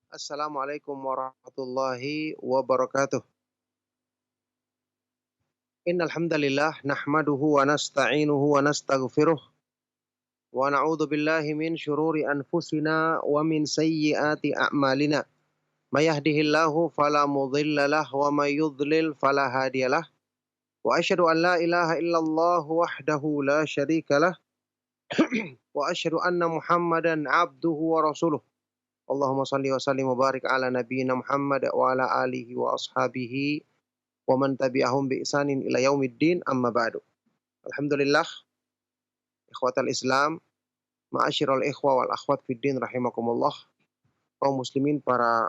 Assalamualaikum warahmatullahi wabarakatuh. Innal hamdalillah nahmaduhu wa nasta'inuhu wa nastaghfiruh wa na'udzu billahi min syururi anfusina wa min sayyiati a'malina. May yahdihillahu fala mudhillalah wa may yudlil fala hadiyalah. Wa asyhadu an la ilaha illallah wahdahu la syarikalah wa asyhadu anna Muhammadan abduhu wa rasuluh. Allahumma shalli wa sallim wa barik ala nabiyyina Muhammad wa ala alihi wa ashabihi wa man tabi'ahum bi ihsanin ila yaumiddin amma ba'du. Alhamdulillah, ikhwatal Islam, ma'asyiral ikhwa wal akhwat fiddin rahimakumullah, kaum muslimin para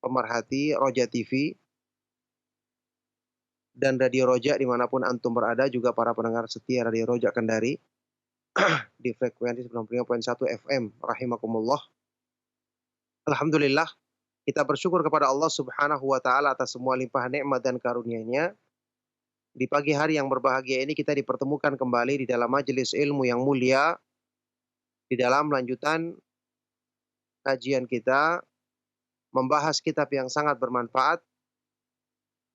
pemerhati Roja TV dan Radio Roja dimanapun antum berada, juga para pendengar setia Radio Roja Kendari di frekuensi 95.1 FM rahimakumullah. Alhamdulillah, kita bersyukur kepada Allah Subhanahu wa taala atas semua limpahan nikmat dan karunia-Nya. Di pagi hari yang berbahagia ini kita dipertemukan kembali di dalam majelis ilmu yang mulia, di dalam lanjutan kajian kita membahas kitab yang sangat bermanfaat,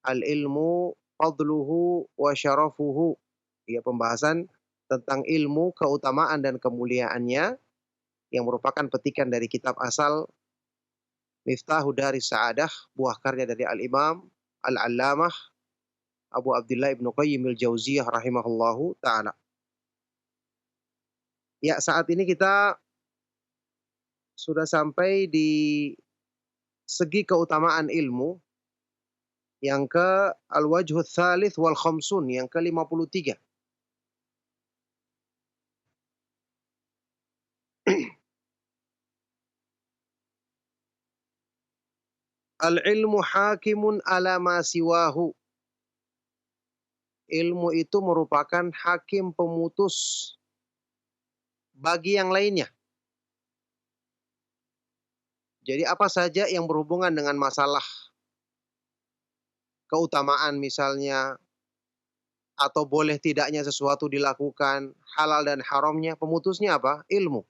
Al-Ilmu Fadluhu wa Syarafuhu. Ya, pembahasan tentang ilmu, keutamaan dan kemuliaannya yang merupakan petikan dari kitab asal Miftahu Daris Sa'adah, buah karya dari Al-Imam Al-Allamah Abu Abdullah Ibnu Qayyim al-Jauziyah rahimahullahu ta'ala. Ya, saat ini kita sudah sampai di segi keutamaan ilmu yang ke al-wajhu tsalits wal khamsun, yang ke-53. Al-ilmu hakimun ala ma siwahu. Ilmu itu merupakan hakim pemutus bagi yang lainnya. Jadi apa saja yang berhubungan dengan masalah keutamaan misalnya, atau boleh tidaknya sesuatu dilakukan, halal dan haramnya, pemutusnya apa? Ilmu.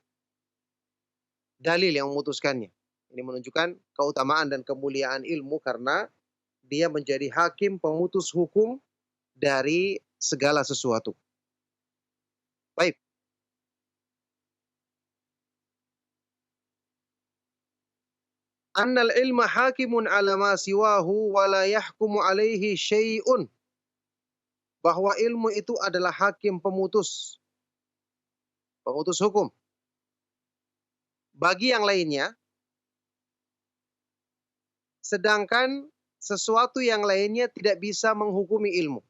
Dalil yang memutuskannya. Ini menunjukkan keutamaan dan kemuliaan ilmu karena dia menjadi hakim pemutus hukum dari segala sesuatu. Baik. Annal ilma hakimun ala ma siwahu wa la yahkumu alaihi syai'un. Bahwa ilmu itu adalah hakim pemutus hukum bagi yang lainnya, sedangkan sesuatu yang lainnya tidak bisa menghukumi ilmu.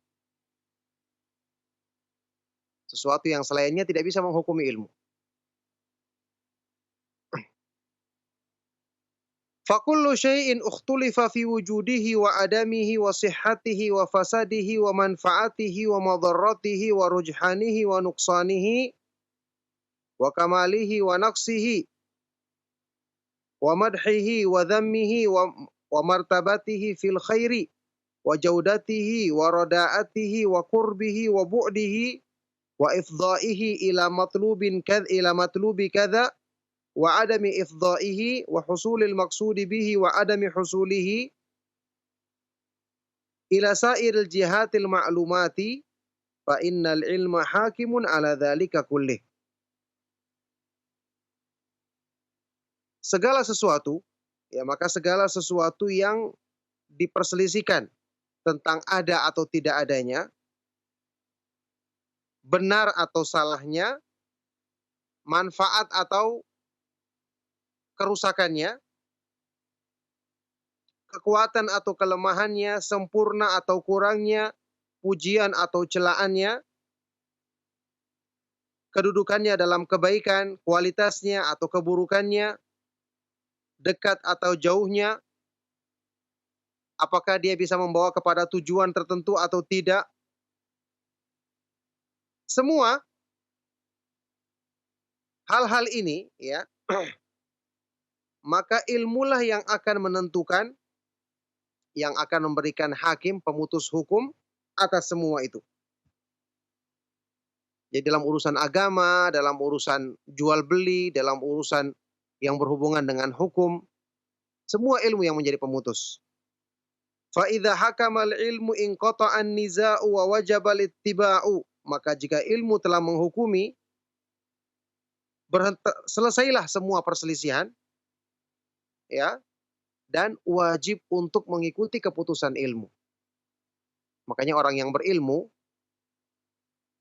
Sesuatu yang selainnya tidak bisa menghukumi ilmu. Fakullu syai'in ukhtulifa fi wujudihi wa adamihi wa sihhatihi wa fasadihi wa manfaatihi wa madarratihi wa rujhanihi wa nuqsanihi wa kamalihi wa naqsihi wa madhihi wa dhammihi wa martabatihi fil khairi wa jaudatihi wa rada'atihi wa qurbihi wa bu'dihi wa ifdha'ihi ila matlubi kadza wa adami ifdha'ihi wa husulil maqsudi bihi wa adami husulihi ila sairil jihatil ma'lumati fa innal ilma hakimun ala dzalika kullih. Segala sesuatu, ya, maka segala sesuatu yang diperselisihkan tentang ada atau tidak adanya, benar atau salahnya, manfaat atau kerusakannya, kekuatan atau kelemahannya, sempurna atau kurangnya, pujian atau celaannya, kedudukannya dalam kebaikan, kualitasnya atau keburukannya, dekat atau jauhnya, apakah dia bisa membawa kepada tujuan tertentu atau tidak. Semua hal-hal ini, ya, maka ilmulah yang akan menentukan, yang akan memberikan hakim pemutus hukum atas semua itu. Jadi dalam urusan agama, dalam urusan jual beli, dalam urusan yang berhubungan dengan hukum, Semua ilmu yang menjadi pemutus. Fa idza hakamal ilmu inqata'an niza'u wa wajabal ittiba'u. Maka jika ilmu telah menghukumi, selesailah semua perselisihan, ya, dan wajib untuk mengikuti keputusan ilmu. Makanya orang yang berilmu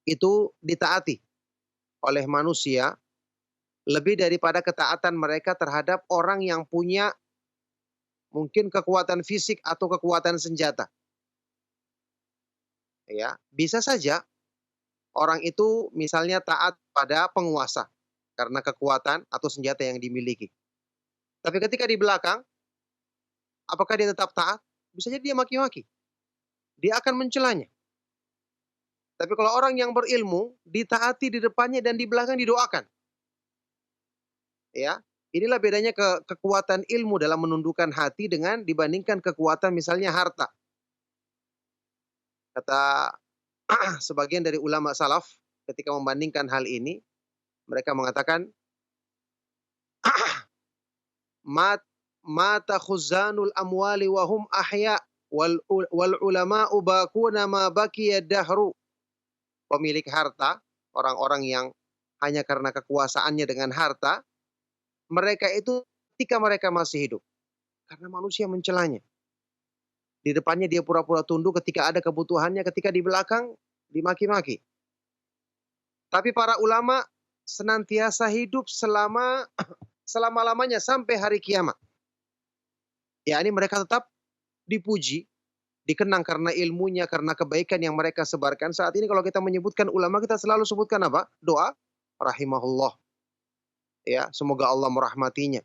itu ditaati oleh manusia lebih daripada ketaatan mereka terhadap orang yang punya mungkin kekuatan fisik atau kekuatan senjata. Ya, bisa saja orang itu misalnya taat pada penguasa karena kekuatan atau senjata yang dimiliki. Tapi ketika di belakang, apakah dia tetap taat? Bisa jadi dia maki-maki. Dia akan mencelanya. Tapi kalau orang yang berilmu, ditaati di depannya dan di belakang didoakan. Ya, inilah bedanya kekuatan ilmu dalam menundukkan hati dengan dibandingkan kekuatan misalnya harta. Kata sebagian dari ulama salaf ketika membandingkan hal ini, mereka mengatakan mata khuzanul amwali wa hum ahya wal ulama'u bakuna ma baqiya dahru. Pemilik harta, orang-orang yang hanya karena kekuasaannya dengan harta, mereka itu ketika mereka masih hidup, karena manusia mencelanya. Di depannya dia pura-pura tunduk ketika ada kebutuhannya, ketika di belakang dimaki-maki. Tapi para ulama senantiasa hidup selama-lamanya sampai hari kiamat. Ya, ini mereka tetap dipuji, dikenang karena ilmunya, karena kebaikan yang mereka sebarkan. Saat ini kalau kita menyebutkan ulama, kita selalu sebutkan apa? Doa, rahimahullah. Ya, semoga Allah merahmatinya.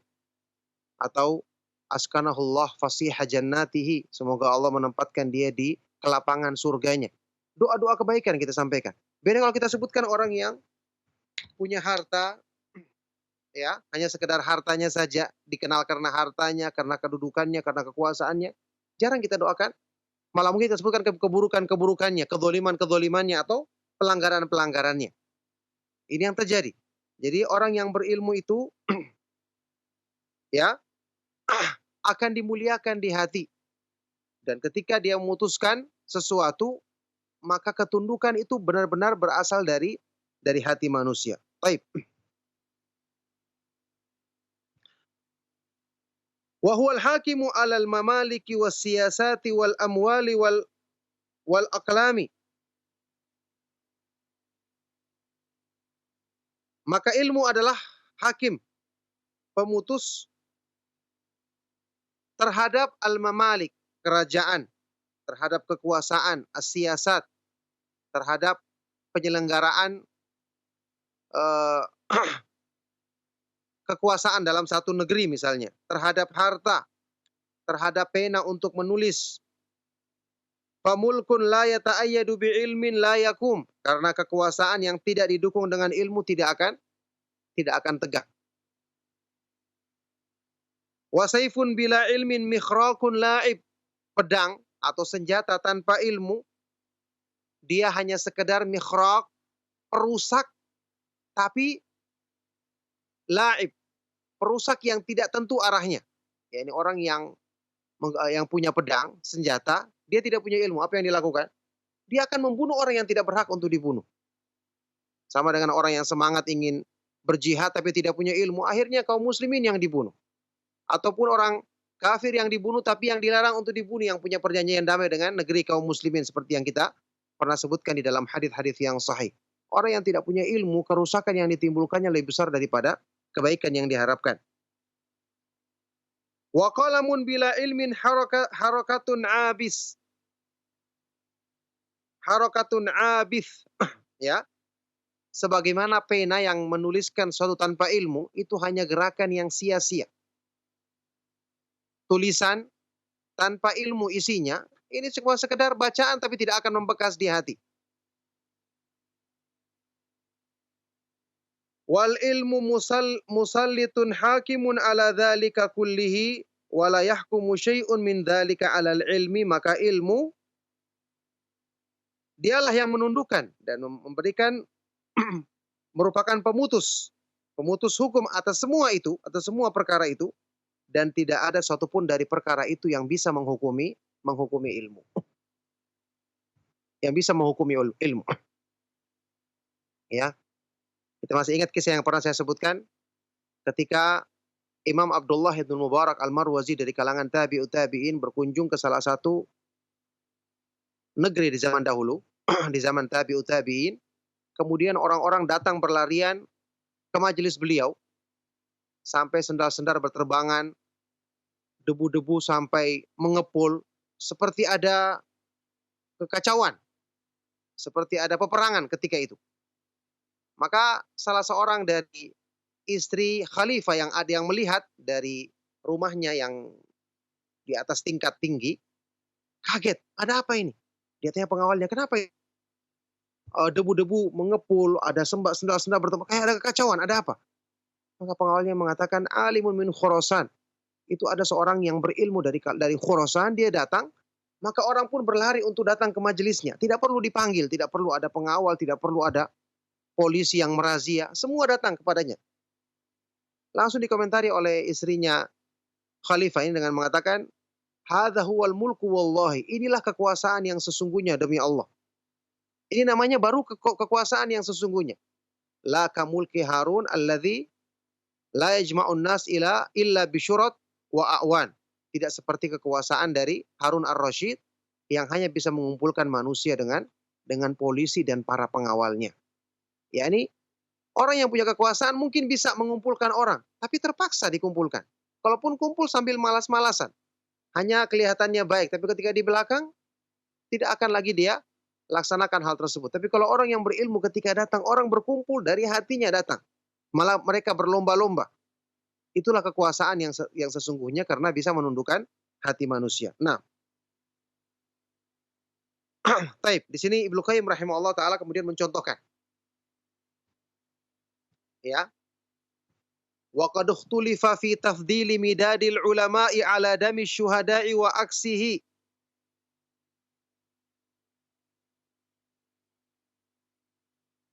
Atau askanahullah fasiha jannatihi. Semoga Allah menempatkan dia di kelapangan surganya. Doa-doa kebaikan kita sampaikan. Beda kalau kita sebutkan orang yang punya harta, ya, hanya sekedar hartanya saja, dikenal karena hartanya, karena kedudukannya, karena kekuasaannya. Jarang kita doakan. Malah mungkin kita sebutkan keburukan-keburukannya, kedoliman-kedolimannya, atau pelanggaran-pelanggarannya. Ini yang terjadi. Jadi orang yang berilmu itu, ya, akan dimuliakan di hati. Dan ketika dia memutuskan sesuatu, maka ketundukan itu benar-benar berasal dari hati manusia. Baik. Wa huwal hakimu 'alal mamaliki was siyasati wal amwali wal aqlami. Maka ilmu adalah hakim, pemutus terhadap al-mamalik, kerajaan, terhadap kekuasaan, as-siyasat, terhadap penyelenggaraan kekuasaan dalam satu negeri misalnya, terhadap harta, terhadap pena untuk menulis. Famulkun la yata'ayyadu bi'ilmin la yakum. Karena kekuasaan yang tidak didukung dengan ilmu tidak akan tegak. Wasaifun bila ilmin mikhrakun la'ib. Pedang atau senjata tanpa ilmu, dia hanya sekedar mikhrak, perusak, tapi la'ib, perusak yang tidak tentu arahnya. Ya, ini orang yang punya pedang, senjata, dia tidak punya ilmu. Apa yang dilakukan? Dia akan membunuh orang yang tidak berhak untuk dibunuh. Sama dengan orang yang semangat ingin berjihad tapi tidak punya ilmu, akhirnya kaum muslimin yang dibunuh. Ataupun orang kafir yang dibunuh tapi yang dilarang untuk dibunuh, yang punya perjanjian damai dengan negeri kaum muslimin seperti yang kita pernah sebutkan di dalam hadis-hadis yang sahih. Orang yang tidak punya ilmu, kerusakan yang ditimbulkannya lebih besar daripada kebaikan yang diharapkan. Wa qalamun bila ilmin harakatun abis. Harakatun abis. Ya. Sebagaimana pena yang menuliskan suatu tanpa ilmu, itu hanya gerakan yang sia-sia. Tulisan tanpa ilmu isinya, ini cuma sekedar bacaan tapi tidak akan membekas di hati. Wal ilmu musallitun hakimun ala dzalika kullihi wa la yahkumu syai'un min dzalika 'alal ilmi. Maka ilmu dialah yang menundukkan dan memberikan merupakan pemutus hukum atas semua itu, atas semua perkara itu, dan tidak ada satupun dari perkara itu yang bisa menghukumi ilmu. Yang bisa menghukumi ilmu. Ya, kita masih ingat kisah yang pernah saya sebutkan ketika Imam Abdullah bin Mubarak Al-Marwazi dari kalangan tabi'ut tabi'in berkunjung ke salah satu negeri di zaman dahulu, di zaman tabi'ut tabi'in, kemudian orang-orang datang berlarian ke majelis beliau, sampai sendal-sendal berterbangan, debu-debu sampai mengepul, seperti ada kekacauan, seperti ada peperangan ketika itu. Maka salah seorang dari istri khalifah yang ada yang melihat dari rumahnya yang di atas tingkat tinggi, kaget, "Ada apa ini?" Dia tanya pengawalnya, "Kenapa ini?" Debu-debu mengepul, ada sendal-sendal bertemu, kayak ada kekacauan, ada apa? Maka pengawalnya mengatakan, "Alimun min Khurasan." Itu ada seorang yang berilmu dari Khurasan, dia datang, maka orang pun berlari untuk datang ke majelisnya. Tidak perlu dipanggil, tidak perlu ada pengawal, tidak perlu ada polisi yang merazia, semua datang kepadanya. Langsung dikomentari oleh istrinya khalifah ini dengan mengatakan, "Hadza huwal mulku wallahi." Inilah kekuasaan yang sesungguhnya demi Allah. Ini namanya baru kekuasaan yang sesungguhnya. La kamulki Harun alladzi la yajma'un nas illa bisyurat wa a'wan. Tidak seperti kekuasaan dari Harun ar-Rasyid yang hanya bisa mengumpulkan manusia dengan polisi dan para pengawalnya. Yani orang yang punya kekuasaan mungkin bisa mengumpulkan orang, tapi terpaksa dikumpulkan. Kalaupun kumpul sambil malas-malasan, hanya kelihatannya baik, tapi ketika di belakang tidak akan lagi dia laksanakan hal tersebut. Tapi kalau orang yang berilmu ketika datang, orang berkumpul dari hatinya datang. Malah mereka berlomba-lomba. Itulah kekuasaan yang sesungguhnya karena bisa menundukkan hati manusia. Nah, taib. Di sini Ibnu Qayyim rahimahullah taala kemudian mencontohkan, ya. Wa qad ikhtulifa fi tafdhili midadil ulama'i ala dami syuhada'i wa aksihi.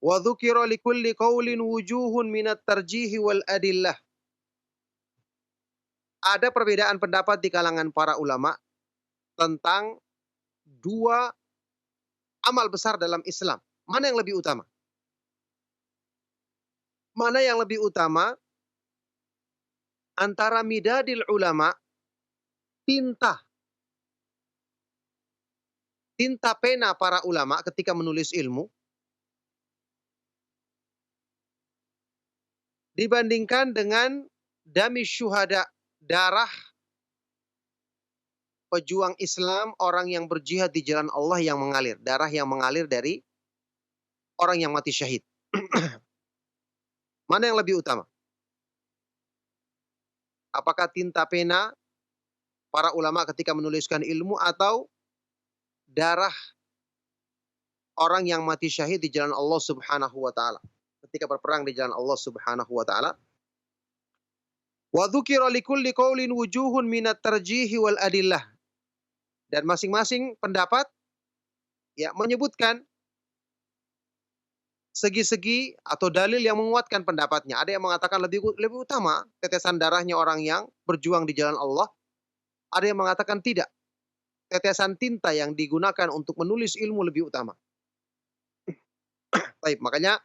Wa dzukira likulli qaulin wujuhun minat tarjihi wal adillah. Ada perbedaan pendapat di kalangan para ulama tentang dua amal besar dalam Islam. Mana yang lebih utama? Mana yang lebih utama antara midadil ulama, tinta pena para ulama ketika menulis ilmu, dibandingkan dengan dami syuhada, darah pejuang Islam, orang yang berjihad di jalan Allah yang mengalir. Darah yang mengalir dari orang yang mati syahid. Mana yang lebih utama? Apakah tinta pena para ulama ketika menuliskan ilmu atau darah orang yang mati syahid di jalan Allah Subhanahu wa taala ketika berperang di jalan Allah Subhanahu wa taala? Wa dzukira likulli qaulin wujuhun minat tarjihi wal adillah. Dan masing-masing pendapat ya menyebutkan segi-segi atau dalil yang menguatkan pendapatnya. Ada yang mengatakan lebih utama tetesan darahnya orang yang berjuang di jalan Allah. Ada yang mengatakan tidak. Tetesan tinta yang digunakan untuk menulis ilmu lebih utama. Baik, makanya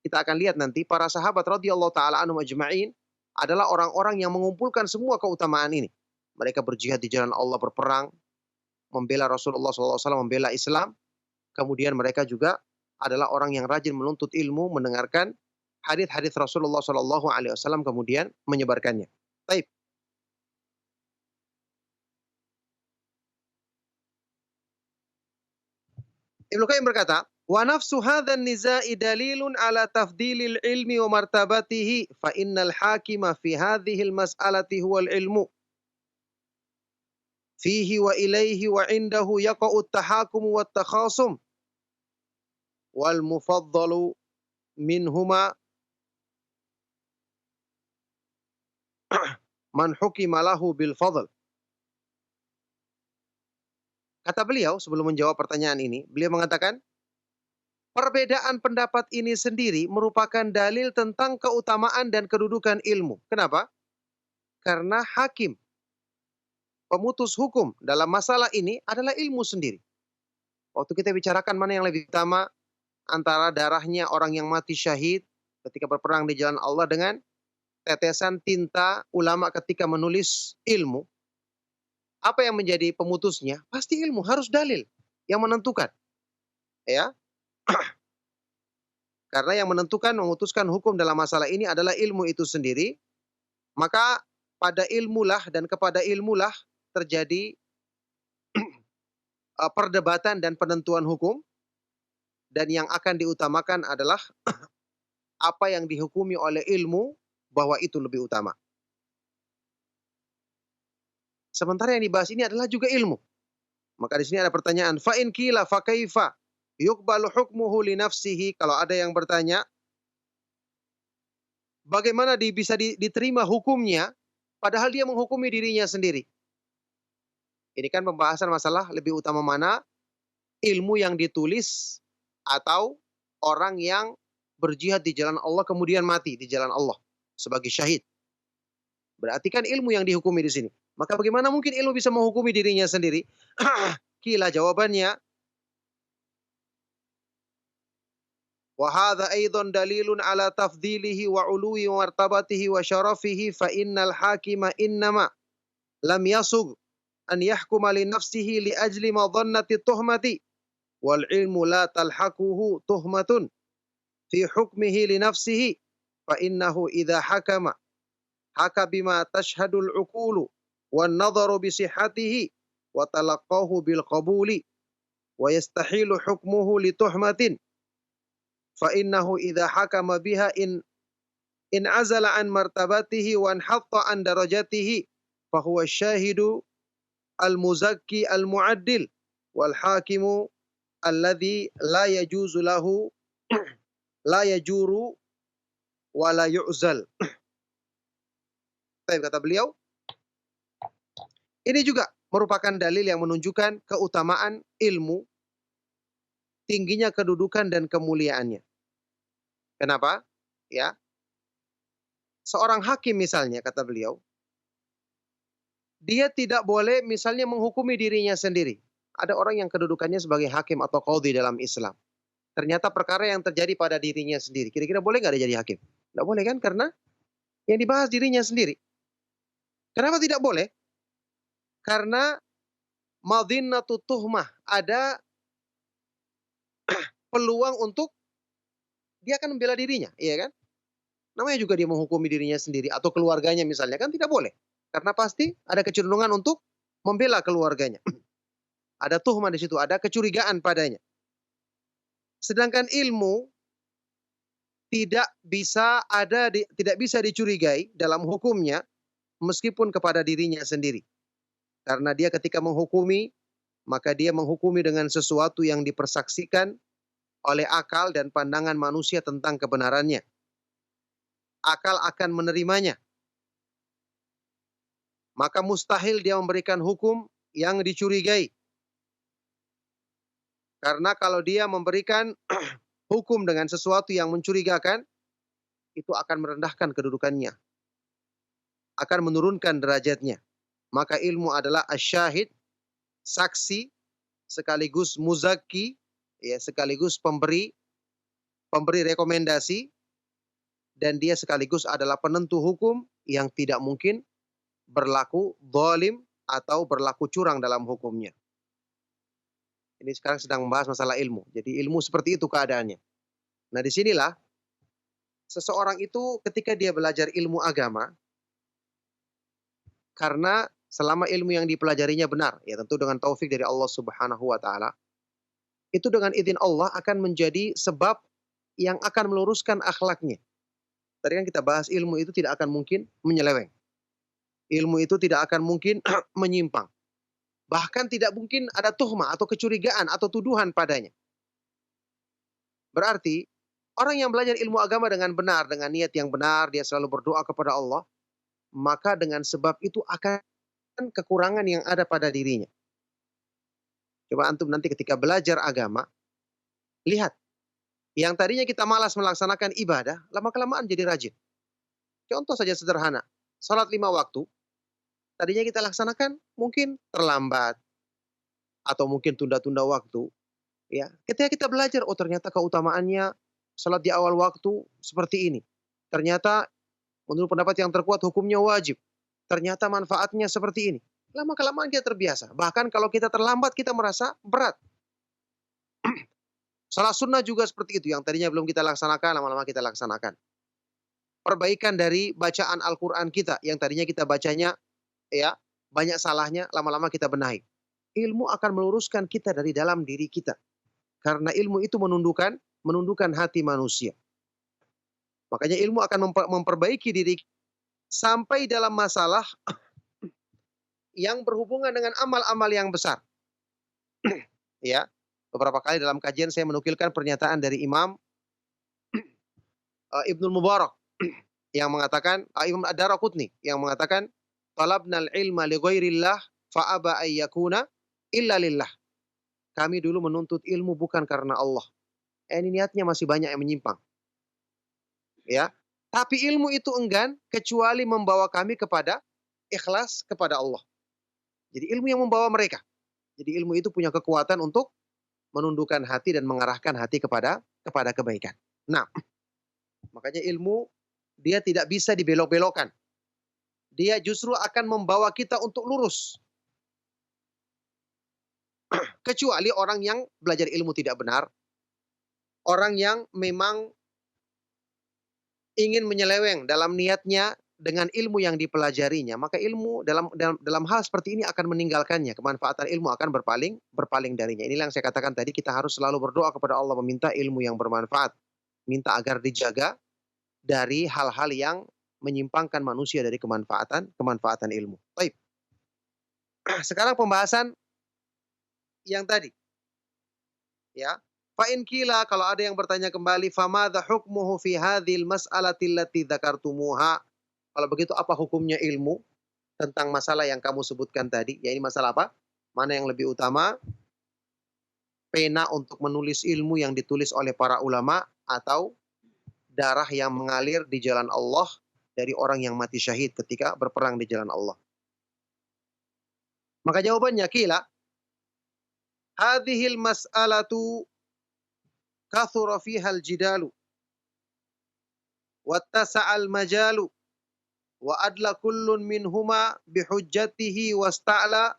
kita akan lihat nanti para sahabat radhiyallahu taala anhum ajma'in adalah orang-orang yang mengumpulkan semua keutamaan ini. Mereka berjihad di jalan Allah, berperang, membela Rasulullah SAW, membela Islam. Kemudian mereka juga adalah orang yang rajin menuntut ilmu, mendengarkan hadis-hadis Rasulullah SAW, kemudian menyebarkannya. Baik. Ibnu Qayyim berkata, wa nafsu hadzal nizai dalilun ala tafdilil ilmi wa martabatihi fa innal hakima fi hadhil mas'alati huwal ilmu fihi wa ilaihi wa indahu yaqa'u at-tahakum wa at-takhasum wal mufaddalu minhuma man hukima lahu bil fadl. Kata beliau sebelum menjawab pertanyaan ini, beliau mengatakan, perbedaan pendapat ini sendiri merupakan dalil tentang keutamaan dan kedudukan ilmu. Kenapa? Karena hakim, pemutus hukum dalam masalah ini adalah ilmu sendiri. Waktu kita bicarakan mana yang lebih utama antara darahnya orang yang mati syahid ketika berperang di jalan Allah dengan tetesan tinta ulama ketika menulis ilmu, apa yang menjadi pemutusnya? Pasti ilmu, harus dalil yang menentukan. Ya, karena yang menentukan, memutuskan hukum dalam masalah ini adalah ilmu itu sendiri. Maka pada ilmulah dan kepada ilmulah terjadi perdebatan dan penentuan hukum, dan yang akan diutamakan adalah apa yang dihukumi oleh ilmu, bahwa itu lebih utama. Sementara yang dibahas ini adalah juga ilmu. Maka di sini ada pertanyaan, fa in qila fa kaifa yuqbalu hukmuhu li nafsihi? Kalau ada yang bertanya, bagaimana bisa diterima hukumnya padahal dia menghukumi dirinya sendiri? Ini kan pembahasan masalah lebih utama mana, ilmu yang ditulis atau orang yang berjihad di jalan Allah kemudian mati di jalan Allah sebagai syahid. Berarti kan ilmu yang dihukumi di sini. Maka bagaimana mungkin ilmu bisa menghukumi dirinya sendiri? Kila jawabannya, wa hadza aidan dalilun ala tafdilihi wa uluwi martabatihi wa syarafihi fa innal hakima innama lam yasug an yahkuma li nafsihi li ajli madhannati tuhmati wal ilmu la talhaquhu tuhmatun fi hukmihi li nafsihi fa innahu idza hakama haka bima tashhadul uqulu wan nadharu bi sihhatihi wa talaqqahu bil qabuli wa yastahilu hukmuhu li tuhmatin fa innahu idza hakama biha in azala an martabatihi wa hatta an darajatihi fa huwa syahidu al muzakki al muaddil wal hakimu alladhi la yajuzu lahu la yajuru wa la yu'zal. Kata beliau, ini juga merupakan dalil yang menunjukkan keutamaan ilmu, tingginya kedudukan dan kemuliaannya. Kenapa? Ya. Seorang hakim misalnya, kata beliau, dia tidak boleh misalnya menghukumi dirinya sendiri. Ada orang yang kedudukannya sebagai hakim atau qadhi dalam Islam. Ternyata perkara yang terjadi pada dirinya sendiri. Kira-kira boleh nggak dia jadi hakim? Tidak boleh kan? Karena yang dibahas dirinya sendiri. Kenapa tidak boleh? Karena madhinnatu tuhmah, ada peluang untuk dia akan membela dirinya, iya kan? Namanya juga dia menghukumi dirinya sendiri atau keluarganya misalnya, kan tidak boleh. Karena pasti ada kecenderungan untuk membela keluarganya. Ada tuhmah di situ, ada kecurigaan padanya. Sedangkan ilmu tidak bisa dicurigai dalam hukumnya meskipun kepada dirinya sendiri. Karena dia ketika menghukumi, maka dia menghukumi dengan sesuatu yang dipersaksikan oleh akal dan pandangan manusia tentang kebenarannya. Akal akan menerimanya. Maka mustahil dia memberikan hukum yang dicurigai. Karena kalau dia memberikan hukum dengan sesuatu yang mencurigakan, itu akan merendahkan kedudukannya. Akan menurunkan derajatnya. Maka ilmu adalah asyahid, saksi, sekaligus muzaki, ya, sekaligus pemberi rekomendasi, dan dia sekaligus adalah penentu hukum yang tidak mungkin berlaku zalim atau berlaku curang dalam hukumnya. Ini sekarang sedang membahas masalah ilmu. Jadi ilmu seperti itu keadaannya. Nah, disinilah seseorang itu ketika dia belajar ilmu agama, karena selama ilmu yang dipelajarinya benar, ya tentu dengan taufik dari Allah Subhanahu wa taala, itu dengan izin Allah akan menjadi sebab yang akan meluruskan akhlaknya. Tadi kan kita bahas ilmu itu tidak akan mungkin menyeleweng. Ilmu itu tidak akan mungkin menyimpang. Bahkan tidak mungkin ada tuhmah atau kecurigaan atau tuduhan padanya. Berarti orang yang belajar ilmu agama dengan benar, dengan niat yang benar, dia selalu berdoa kepada Allah, maka dengan sebab itu akan kekurangan yang ada pada dirinya. Coba antum nanti ketika belajar agama, lihat. Yang tadinya kita malas melaksanakan ibadah, lama-kelamaan jadi rajin. Contoh saja sederhana. Salat 5 waktu, tadinya kita laksanakan mungkin terlambat atau mungkin tunda-tunda waktu, ya. Ketika kita belajar, oh ternyata keutamaannya salat di awal waktu seperti ini. Ternyata menurut pendapat yang terkuat hukumnya wajib. Ternyata manfaatnya seperti ini. Lama-kelamaan kita terbiasa. Bahkan kalau kita terlambat kita merasa berat. Salat sunnah juga seperti itu, yang tadinya belum kita laksanakan, lama-lama kita laksanakan. Perbaikan dari bacaan Al-Quran kita, yang tadinya kita bacanya ya banyak salahnya, lama-lama kita benahi. Ilmu akan meluruskan kita dari dalam diri kita. Karena ilmu itu menundukkan hati manusia. Makanya ilmu akan memperbaiki diri sampai dalam masalah yang berhubungan dengan amal-amal yang besar. Ya, beberapa kali dalam kajian saya menukilkan pernyataan dari Imam Ibnul Mubarak yang mengatakan, Imam Ad-Daraqutni yang mengatakan, talabnal ilma li ghairillah fa aba ayyakuna illa lillah. Kami dulu menuntut ilmu bukan karena Allah. Ini niatnya masih banyak yang menyimpang. Ya. Tapi ilmu itu enggan kecuali membawa kami kepada ikhlas kepada Allah. Jadi ilmu yang membawa mereka. Jadi ilmu itu punya kekuatan untuk menundukkan hati dan mengarahkan hati kepada kebaikan. Nah, makanya ilmu dia tidak bisa dibelok-belokkan. Dia justru akan membawa kita untuk lurus. Kecuali orang yang belajar ilmu tidak benar, orang yang memang ingin menyeleweng dalam niatnya dengan ilmu yang dipelajarinya, maka ilmu dalam hal seperti ini akan meninggalkannya. Kemanfaatan ilmu akan berpaling darinya. Inilah yang saya katakan tadi, kita harus selalu berdoa kepada Allah meminta ilmu yang bermanfaat. Minta agar dijaga dari hal-hal yang menyimpangkan manusia dari kemanfaatan ilmu. Baik. Sekarang pembahasan yang tadi. Ya. Fa in qila, kalau ada yang bertanya kembali, famadha hukmuhu fi hadhil mas'alati allati dzakartumuha? Kalau begitu apa hukumnya ilmu tentang masalah yang kamu sebutkan tadi? Ya, ini masalah apa? Mana yang lebih utama? Pena untuk menulis ilmu yang ditulis oleh para ulama atau darah yang mengalir di jalan Allah dari orang yang mati syahid ketika berperang di jalan Allah? Maka jawabannya qila hadhil mas'alatu kathura fiha al-jidalu wattasa'a al-majalu wa adla kullun minhuma bihujjatihi wasta'la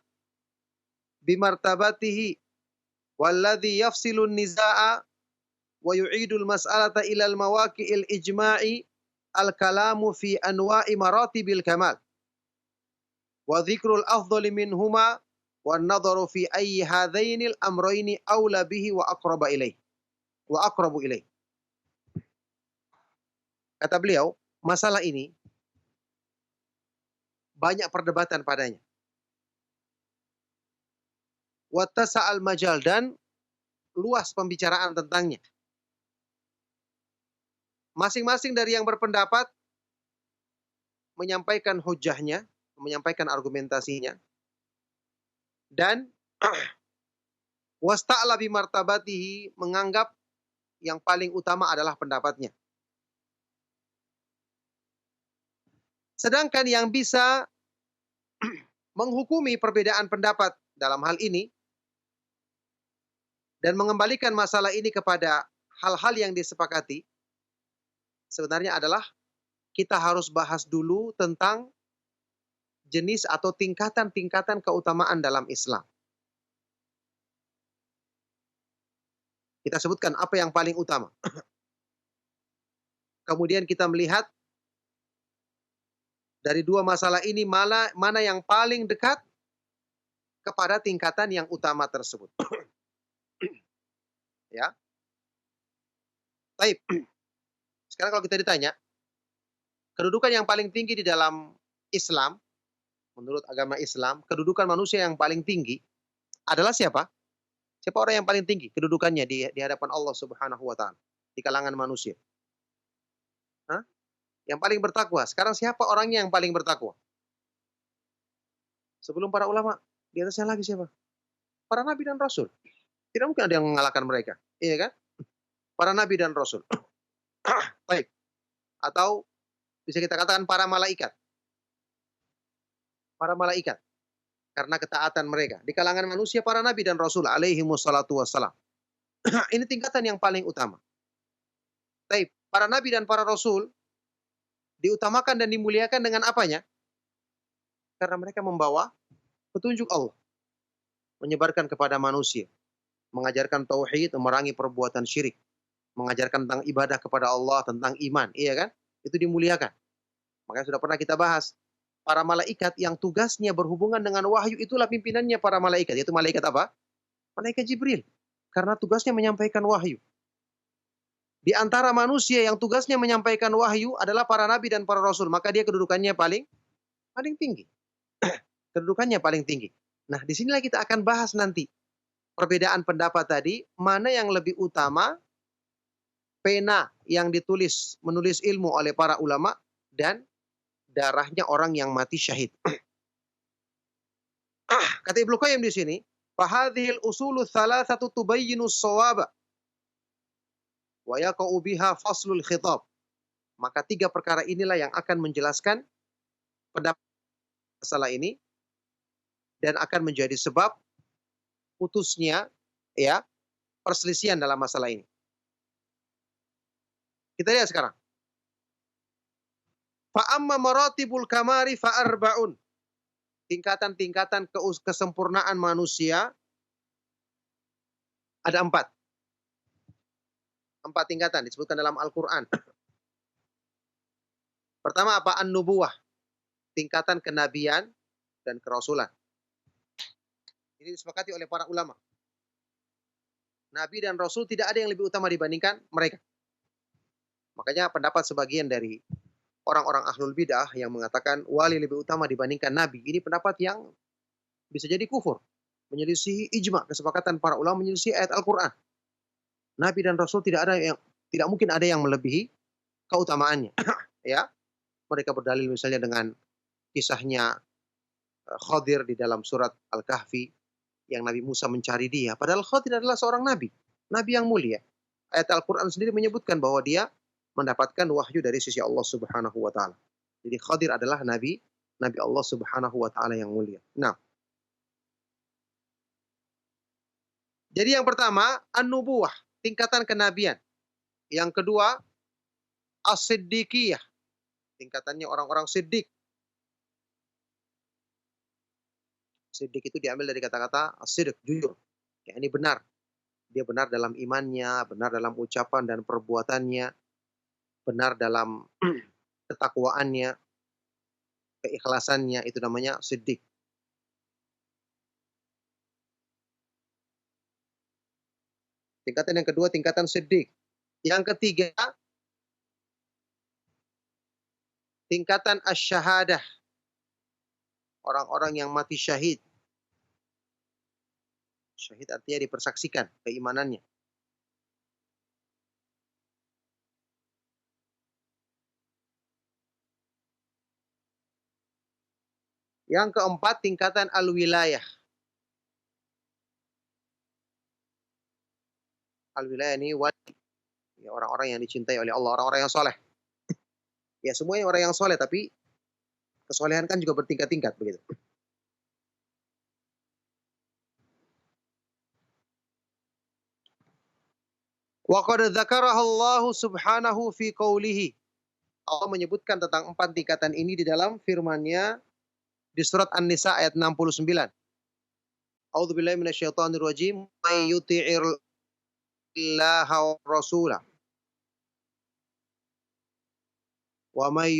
bimartabatihi walladhi yafsilu an-nizaa'a wa yu'idu al-mas'alata ila al-mawaqi'il ijma'i al-kalamu fi anwa'i maratibil kamal wa dhikrul afdali minhuma wan nadharu fi ayyi hadhainil amrayni aula bihi wa aqrabu ilaih. Kata beliau, masalah ini banyak perdebatan padanya. Wattasa'al majal, dan luas pembicaraan tentangnya. Masing-masing dari yang berpendapat menyampaikan hujahnya, menyampaikan argumentasinya, dan wasta'la bi martabatihi, menganggap yang paling utama adalah pendapatnya. Sedangkan yang bisa menghukumi perbedaan pendapat dalam hal ini dan mengembalikan masalah ini kepada hal-hal yang disepakati, sebenarnya adalah kita harus bahas dulu tentang jenis atau tingkatan-tingkatan keutamaan dalam Islam. Kita sebutkan apa yang paling utama. Kemudian kita melihat dari dua masalah ini mana yang paling dekat kepada tingkatan yang utama tersebut. Ya. Baik. Sekarang kalau kita ditanya, kedudukan yang paling tinggi di dalam Islam, menurut agama Islam, kedudukan manusia yang paling tinggi adalah siapa? Siapa orang yang paling tinggi kedudukannya di hadapan Allah Subhanahu wa Ta'ala di kalangan manusia? Hah? Yang paling bertakwa. Sekarang siapa orangnya yang paling bertakwa? Sebelum para ulama, di atasnya lagi siapa? Para nabi dan rasul. Tidak mungkin ada yang mengalahkan mereka. Iya kan? Para nabi dan rasul. Baik. Atau bisa kita katakan para malaikat. para malaikat karena ketaatan mereka. Di kalangan manusia para nabi dan rasul alaihi wassalatu wassalam. Ini tingkatan yang paling utama. Taib, para nabi dan para rasul diutamakan dan dimuliakan dengan apanya? Karena mereka membawa petunjuk Allah, menyebarkan kepada manusia, mengajarkan tauhid, memerangi perbuatan syirik, mengajarkan tentang ibadah kepada Allah, tentang iman, iya kan? Itu dimuliakan. Makanya sudah pernah kita bahas, para malaikat yang tugasnya berhubungan dengan wahyu, itulah pimpinannya para malaikat. Yaitu malaikat apa? Malaikat Jibril. Karena tugasnya menyampaikan wahyu. Di antara manusia yang tugasnya menyampaikan wahyu adalah para nabi dan para rasul. Maka dia kedudukannya paling tinggi. Kedudukannya paling tinggi. Nah, disinilah kita akan bahas nanti. Perbedaan pendapat tadi, mana yang lebih utama, pena yang menulis ilmu oleh para ulama, dan darahnya orang yang mati syahid. Kata Ibnu Qayyim di sini, fahadhil usulu thalathatu tubayyinu shawaba wa yaqa'u biha faslul khitab. Maka 3 perkara inilah yang akan menjelaskan pendapat masalah ini dan akan menjadi sebab putusnya ya perselisihan dalam masalah ini. Kita lihat sekarang. Fa amma maratibul kamari fa arba'un. Tingkatan-tingkatan kesempurnaan manusia ada 4. 4 tingkatan disebutkan dalam Al-Quran. Pertama apa? An-nubuwah. Tingkatan kenabian dan kerasulan. Ini disepakati oleh para ulama. Nabi dan Rasul tidak ada yang lebih utama dibandingkan mereka. Makanya pendapat sebagian dari orang-orang ahlul bidah yang mengatakan wali lebih utama dibandingkan Nabi. Ini pendapat yang bisa jadi kufur. Menyelisihi ijma, kesepakatan para ulama, menyelisihi ayat Al-Quran. Nabi dan Rasul tidak mungkin ada yang melebihi keutamaannya. Ya, mereka berdalil misalnya dengan kisahnya Khadir di dalam surat Al-Kahfi yang Nabi Musa mencari dia. Padahal Khadir adalah seorang nabi, nabi yang mulia. Ayat Al-Quran sendiri menyebutkan bahwa dia mendapatkan wahyu dari sisi Allah Subhanahu wa taala. Jadi Khadir adalah nabi Allah Subhanahu wa taala yang mulia. Nah, jadi yang pertama an-nubuwah, tingkatan kenabian. Yang kedua as-siddiqiyah, tingkatannya orang-orang siddiq. Siddiq itu diambil dari kata-kata as-sidq, jujur. Ya, ini benar. Dia benar dalam imannya, benar dalam ucapan dan perbuatannya, benar dalam ketakwaannya, keikhlasannya, itu namanya siddiq. Tingkatan yang kedua, tingkatan siddiq. Yang ketiga, tingkatan asy-syahadah. Orang-orang yang mati syahid. Syahid artinya dipersaksikan keimanannya. Yang keempat, tingkatan al-wilayah. Al-wilayah ini wali. Ya, orang-orang yang dicintai oleh Allah, orang-orang yang soleh. Ya, semuanya orang yang soleh, tapi kesolehan kan juga bertingkat-tingkat begitu. Wa qad dzakaraha Allah Subhanahu fi qoulihi. Allah menyebutkan tentang 4 tingkatan ini di dalam firman-Nya di surat An-Nisa ayat 69. A'udzubillahi minasyaitonir rajim. May yuti'ir illaha wa rasulah. Wa may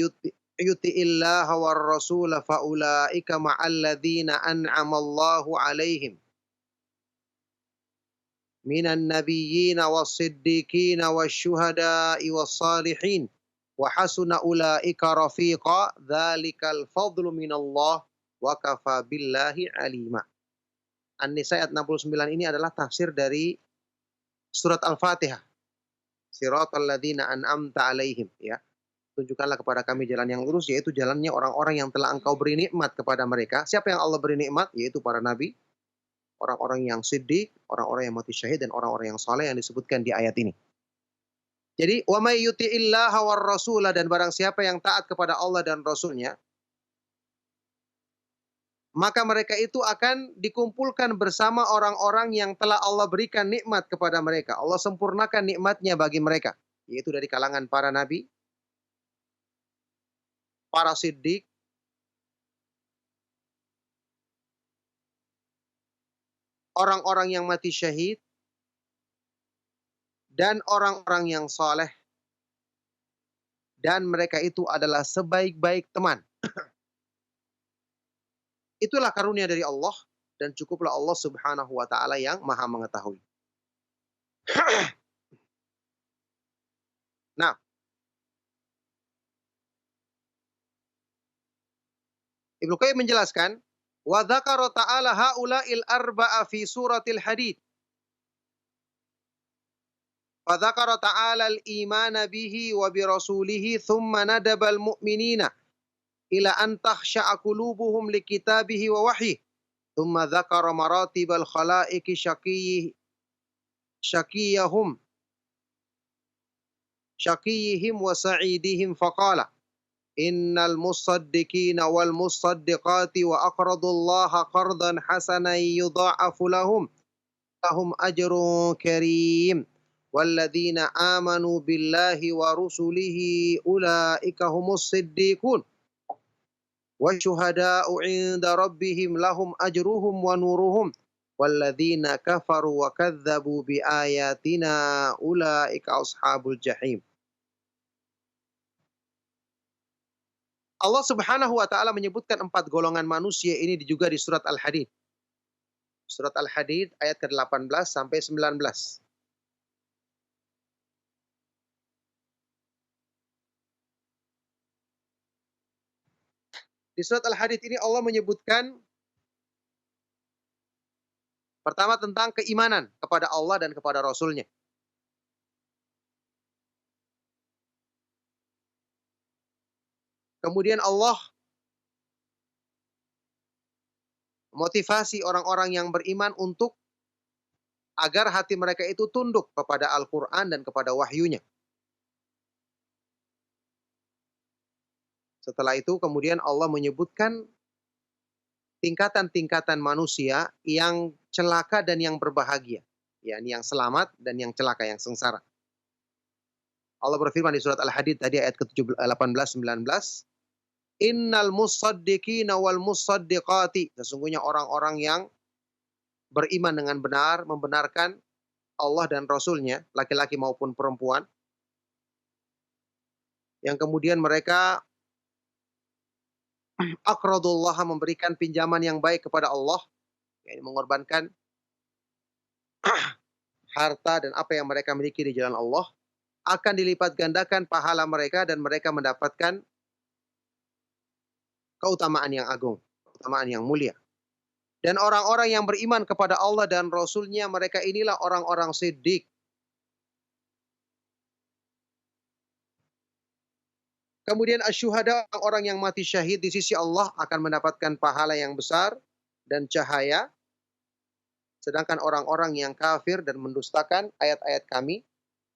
yuti'illaha war rasula fa ulaika ma'al ladzina an'ama Allahu 'alaihim minan nabiyyina was-siddiqina wasyuhada'i was-salihin wa hasuna ulaika rafiqa dzalikal fadlu minallah wa kafa billahi alima. An-Nisa ayat 69 ini adalah tafsir dari surat Al-Fatihah. Siratal ladzina an'amta 'alaihim, ya. Tunjukkanlah kepada kami jalan yang lurus, yaitu jalannya orang-orang yang telah Engkau beri nikmat kepada mereka. Siapa yang Allah beri nikmat? Yaitu para nabi, orang-orang yang siddiq, orang-orang yang mati syahid, dan orang-orang yang saleh yang disebutkan di ayat ini. Jadi, wa may yuti'illaha war rasula, dan barang siapa yang taat kepada Allah dan Rasulnya, maka mereka itu akan dikumpulkan bersama orang-orang yang telah Allah berikan nikmat kepada mereka. Allah sempurnakan nikmatnya bagi mereka, yaitu dari kalangan para nabi, para siddiq, orang-orang yang mati syahid, dan orang-orang yang soleh. Dan mereka itu adalah sebaik-baik teman. Itulah karunia dari Allah, dan cukuplah Allah Subhanahu wa Ta'ala yang Maha Mengetahui. Nah, Ibnu Qayyim menjelaskan, wa dzakara ta'ala haula'il arba'a fi suratil Hadid. Fa dzakara ta'ala al-imana bihi wa bi rasulihi thumma nadaba al-mu'minina ila an takhsha'a qulubuhum li kitabihi wa wahyihi. Thumma dzakara maratibal khalaiqi syaqiyihim wa sa'idihim faqala innal musaddiqina wal musaddiqati wa aqradullaha qardan hasanan yudha'afu lahum ajrun karim walladzina amanu billahi wa rusulihi ulaika humus siddiqun wasyuhada'u 'inda rabbihim lahum ajruhum wa nuruhum walladzina kafaru wa kadzdzabu biayatina ulaika ashabul jahim. Allah Subhanahu wa Ta'ala menyebutkan 4 golongan manusia ini juga di surat Al-Hadid. Surat Al-Hadid ayat ke-18 sampai 19. Di surat Al-Hadid ini Allah menyebutkan pertama tentang keimanan kepada Allah dan kepada Rasul-Nya. Kemudian Allah motivasi orang-orang yang beriman untuk agar hati mereka itu tunduk kepada Al-Quran dan kepada wahyunya. Setelah itu kemudian Allah menyebutkan tingkatan-tingkatan manusia yang celaka dan yang berbahagia. yakni yang selamat dan yang celaka, yang sengsara. Allah berfirman di surat Al-Hadid tadi ayat ke-18-19. Innal musaddiqina wal musaddiqati. Sesungguhnya orang-orang yang beriman dengan benar, membenarkan Allah dan Rasul-Nya, laki-laki maupun perempuan. Yang kemudian mereka aqradullah, memberikan pinjaman yang baik kepada Allah, yakni mengorbankan harta dan apa yang mereka miliki di jalan Allah, akan dilipat gandakan pahala mereka dan mereka mendapatkan keutamaan yang agung, keutamaan yang mulia. Dan orang-orang yang beriman kepada Allah dan Rasul-Nya, mereka inilah orang-orang siddiq. Kemudian asyuhada, orang yang mati syahid di sisi Allah akan mendapatkan pahala yang besar dan cahaya. Sedangkan orang-orang yang kafir dan mendustakan ayat-ayat kami,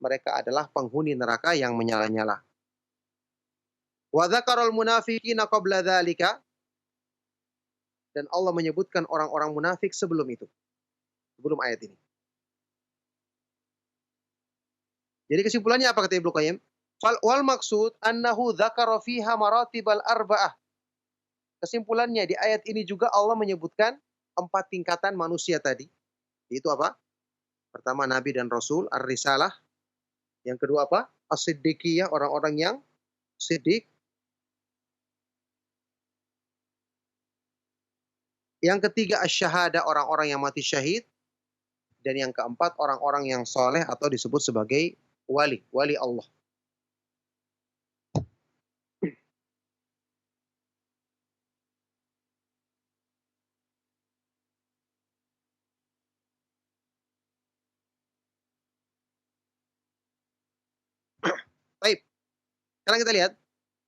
mereka adalah penghuni neraka yang menyala-nyala. Wa dzakarul munafiqina qabla dzalika, dan Allah menyebutkan orang-orang munafik sebelum itu, sebelum ayat ini. Jadi kesimpulannya apa kata Ibnu Qayyim? Wal maksud annahu dzakara fiha maratibal arba'ah. Kesimpulannya di ayat ini juga Allah menyebutkan 4 tingkatan manusia tadi. Itu apa? Pertama Nabi dan Rasul, ar-risalah. Yang kedua apa? As-siddiqiyah, orang-orang yang siddiq. Yang ketiga asyhada, orang-orang yang mati syahid. Dan yang keempat orang-orang yang soleh atau disebut sebagai wali, wali Allah. Baik. Sekarang kita lihat.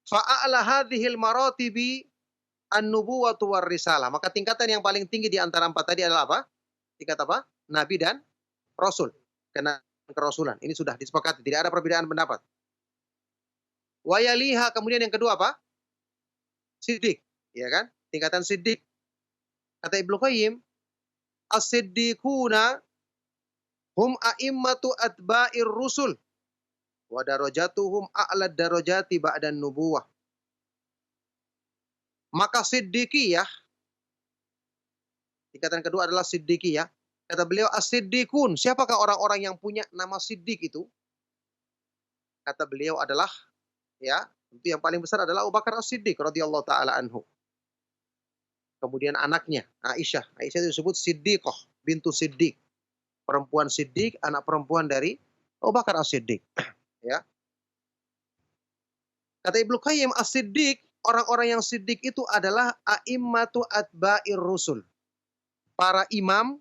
Fa'a'la hadhil maratibi an-nubuwatu war risalah. Maka tingkatan yang paling tinggi di antara 4 tadi adalah apa? Tingkat apa? Nabi dan Rasul. Karena kerasulan. Ini sudah disepakati. Tidak ada perbedaan pendapat. Wa yaliha, kemudian yang kedua apa? Siddiq. Ya kan? Tingkatan siddiq. Kata Ibnu Qayyim, as-siddiquna hum a'immatu atba'ir rusul wa darajatuhum a'la darajati ba'dan nubuwah. Maka siddiqiyah, tingkatan kedua adalah siddiqiyah. Kata beliau as-siddiqun, siapakah orang-orang yang punya nama siddiq itu? Kata beliau adalah, ya, itu yang paling besar adalah Abu Bakar As-Siddiq radhiyallahu taala anhu. Kemudian anaknya Aisyah. Aisyah itu disebut Siddiqah bintu Siddiq. Perempuan Siddiq, anak perempuan dari Abu Bakar As-Siddiq. Ya. Kata Ibnu Qayyim, As-Siddiq, orang-orang yang siddiq itu adalah a'immatu atba'ir rusul. Para imam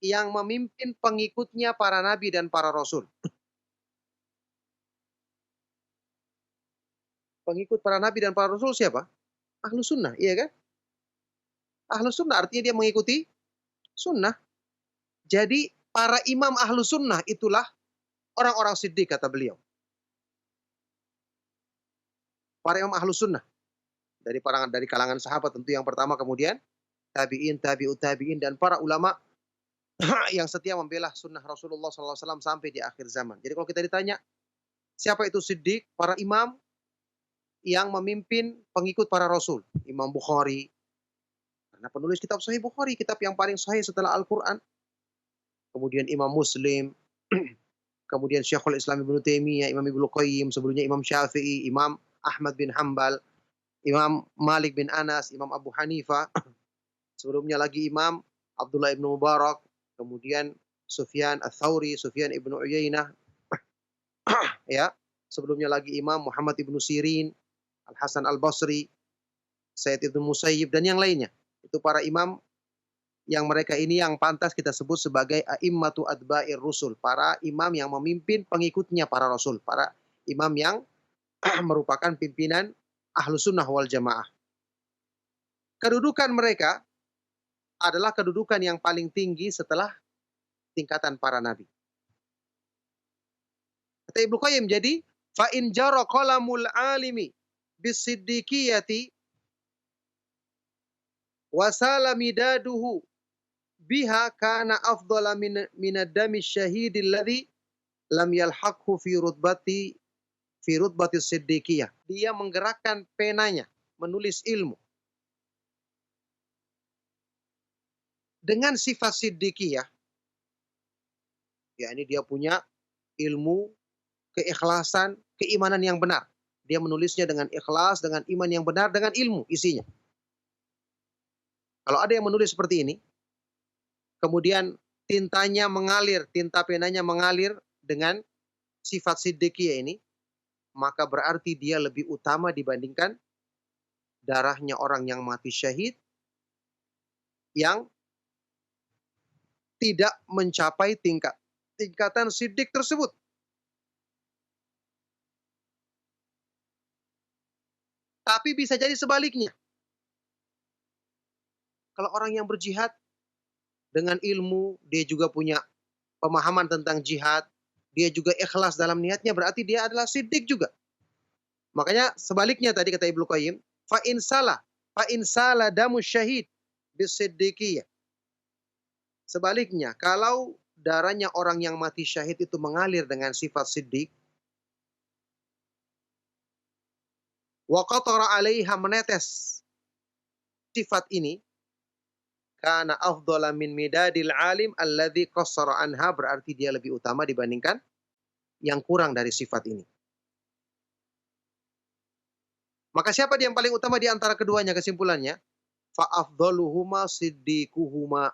yang memimpin pengikutnya para nabi dan para rasul. Pengikut para nabi dan para rasul siapa? Ahlu sunnah, iya kan? Ahlu sunnah artinya dia mengikuti sunnah. Jadi para imam ahlu sunnah itulah orang-orang siddiq, kata beliau. Para imam ahlu sunnah. Dari kalangan sahabat tentu yang pertama, kemudian tabi'in, tabi'ut tabi'in, dan para ulama yang setia membela sunnah Rasulullah SAW sampai di akhir zaman. Jadi kalau kita ditanya, siapa itu siddiq? Para imam yang memimpin pengikut para rasul. Imam Bukhari, karena penulis kitab Sahih Bukhari, kitab yang paling sahih setelah Al-Quran. Kemudian Imam Muslim, kemudian Syekhul Islam Ibnu Taimiyah, Imam Ibnu Qayyim, sebelumnya Imam Syafi'i, Imam Ahmad bin Hambal, Imam Malik bin Anas, Imam Abu Hanifah, sebelumnya lagi Imam Abdullah ibnu Mubarak, kemudian Sufyan Ats-Tsauri, Sufyan ibnu Uyainah, ya, sebelumnya lagi Imam Muhammad ibnu Sirin, Al-Hasan Al-Basri, Said ibnu Musayyib, dan yang lainnya. Itu para imam yang mereka ini yang pantas kita sebut sebagai a'immatu atba'ir rusul, para imam yang memimpin pengikutnya para rasul, para imam yang merupakan pimpinan ahlu sunnah wal jamaah. Kedudukan mereka adalah kedudukan yang paling tinggi setelah tingkatan para nabi. Kata Ibnu Qayyim, jadi fa in jara qalamul alimi bisiddiqiyati wasala midaduhu biha kana afdala min ad-dami syahidil ladzi lam yalhaqhu fi rutbati siddiqiyah. Dia menggerakkan penanya menulis ilmu dengan sifat siddiqiyah. Ya, ini dia punya ilmu, keikhlasan, keimanan yang benar. Dia menulisnya dengan ikhlas, dengan iman yang benar, dengan ilmu isinya. Kalau ada yang menulis seperti ini, kemudian tintanya mengalir, tinta penanya mengalir dengan sifat siddiqiyah ini, maka berarti dia lebih utama dibandingkan darahnya orang yang mati syahid yang tidak mencapai tingkatan siddiq tersebut. Tapi bisa jadi sebaliknya. Kalau orang yang berjihad dengan ilmu, dia juga punya pemahaman tentang jihad, dia juga ikhlas dalam niatnya, berarti dia adalah siddiq juga. Makanya sebaliknya tadi kata Ibnu Qayyim, fa in sala damu syahid bisiddiqiyah. Sebaliknya, kalau darahnya orang yang mati syahid itu mengalir dengan sifat siddiq, wa qatara 'alaiha, menetes sifat ini, kana afdhala min midadil alim alladzi qassara anha, berarti dia lebih utama dibandingkan yang kurang dari sifat ini. Maka siapa yang paling utama di antara keduanya? Kesimpulannya, fa afdhaluhuma siddiquhuma.